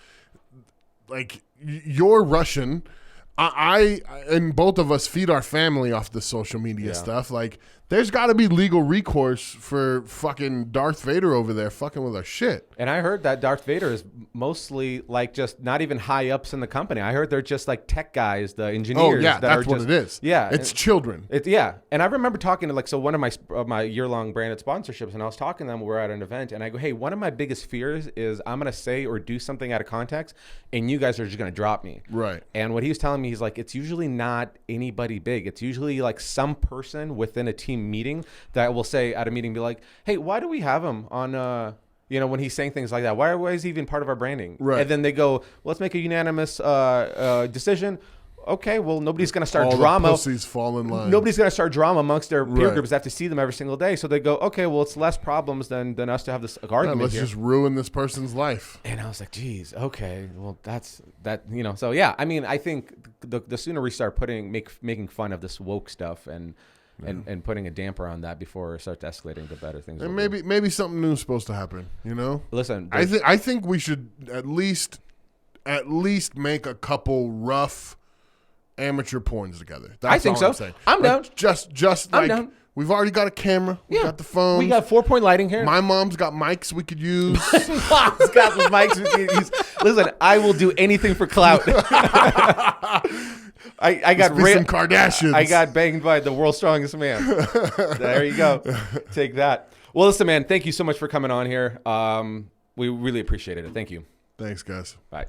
Like, you're Russian. I and both of us feed our family off the social media stuff. Like, there's got to be legal recourse for fucking Darth Vader over there fucking with our shit. and I heard that Darth Vader is mostly like just not even high ups in the company. I heard they're just like tech guys, the engineers. Oh yeah, that's what it is. Yeah, it's children. And I remember talking to one of my year-long branded sponsorships, and I was talking to them. We're at an event, and I go, "Hey, one of my biggest fears is I'm gonna say or do something out of context, and you guys are just gonna drop me." Right. And what he was telling me, he's like, it's usually not anybody big. It's usually like some person within a team meeting that will say at a meeting, be like, "Hey, why do we have him on?" When he's saying things like that, why is he even part of our branding? Right. And then they go, let's make a unanimous decision. Okay, well, nobody's going to start All drama. the pussies fall in line. Nobody's going to start drama amongst their peer Right. groups. They have to see them every single day. So they go, okay, well, it's less problems than us to have this argument let's here. just ruin this person's life. And I was like, geez, okay, well, that's that, So yeah, I mean, I think the sooner we start making fun of this woke stuff and putting a damper on that before it starts escalating, the better things. And will be. maybe something new is supposed to happen. Listen, I think we should at least make a couple rough amateur porns together. That's I think all so. I'm saying. I'm down. Just I'm like down. we've already got a camera. We got the phone. We got 4-point lighting here. My mom's got mics we could use. Mom's got the mics. Listen, I will do anything for clout. I got some Kardashians. I got banged by the world's strongest man. There you go. Take that. Well, listen, man. Thank you so much for coming on here. We really appreciated it. Thank you. Thanks, guys. Bye.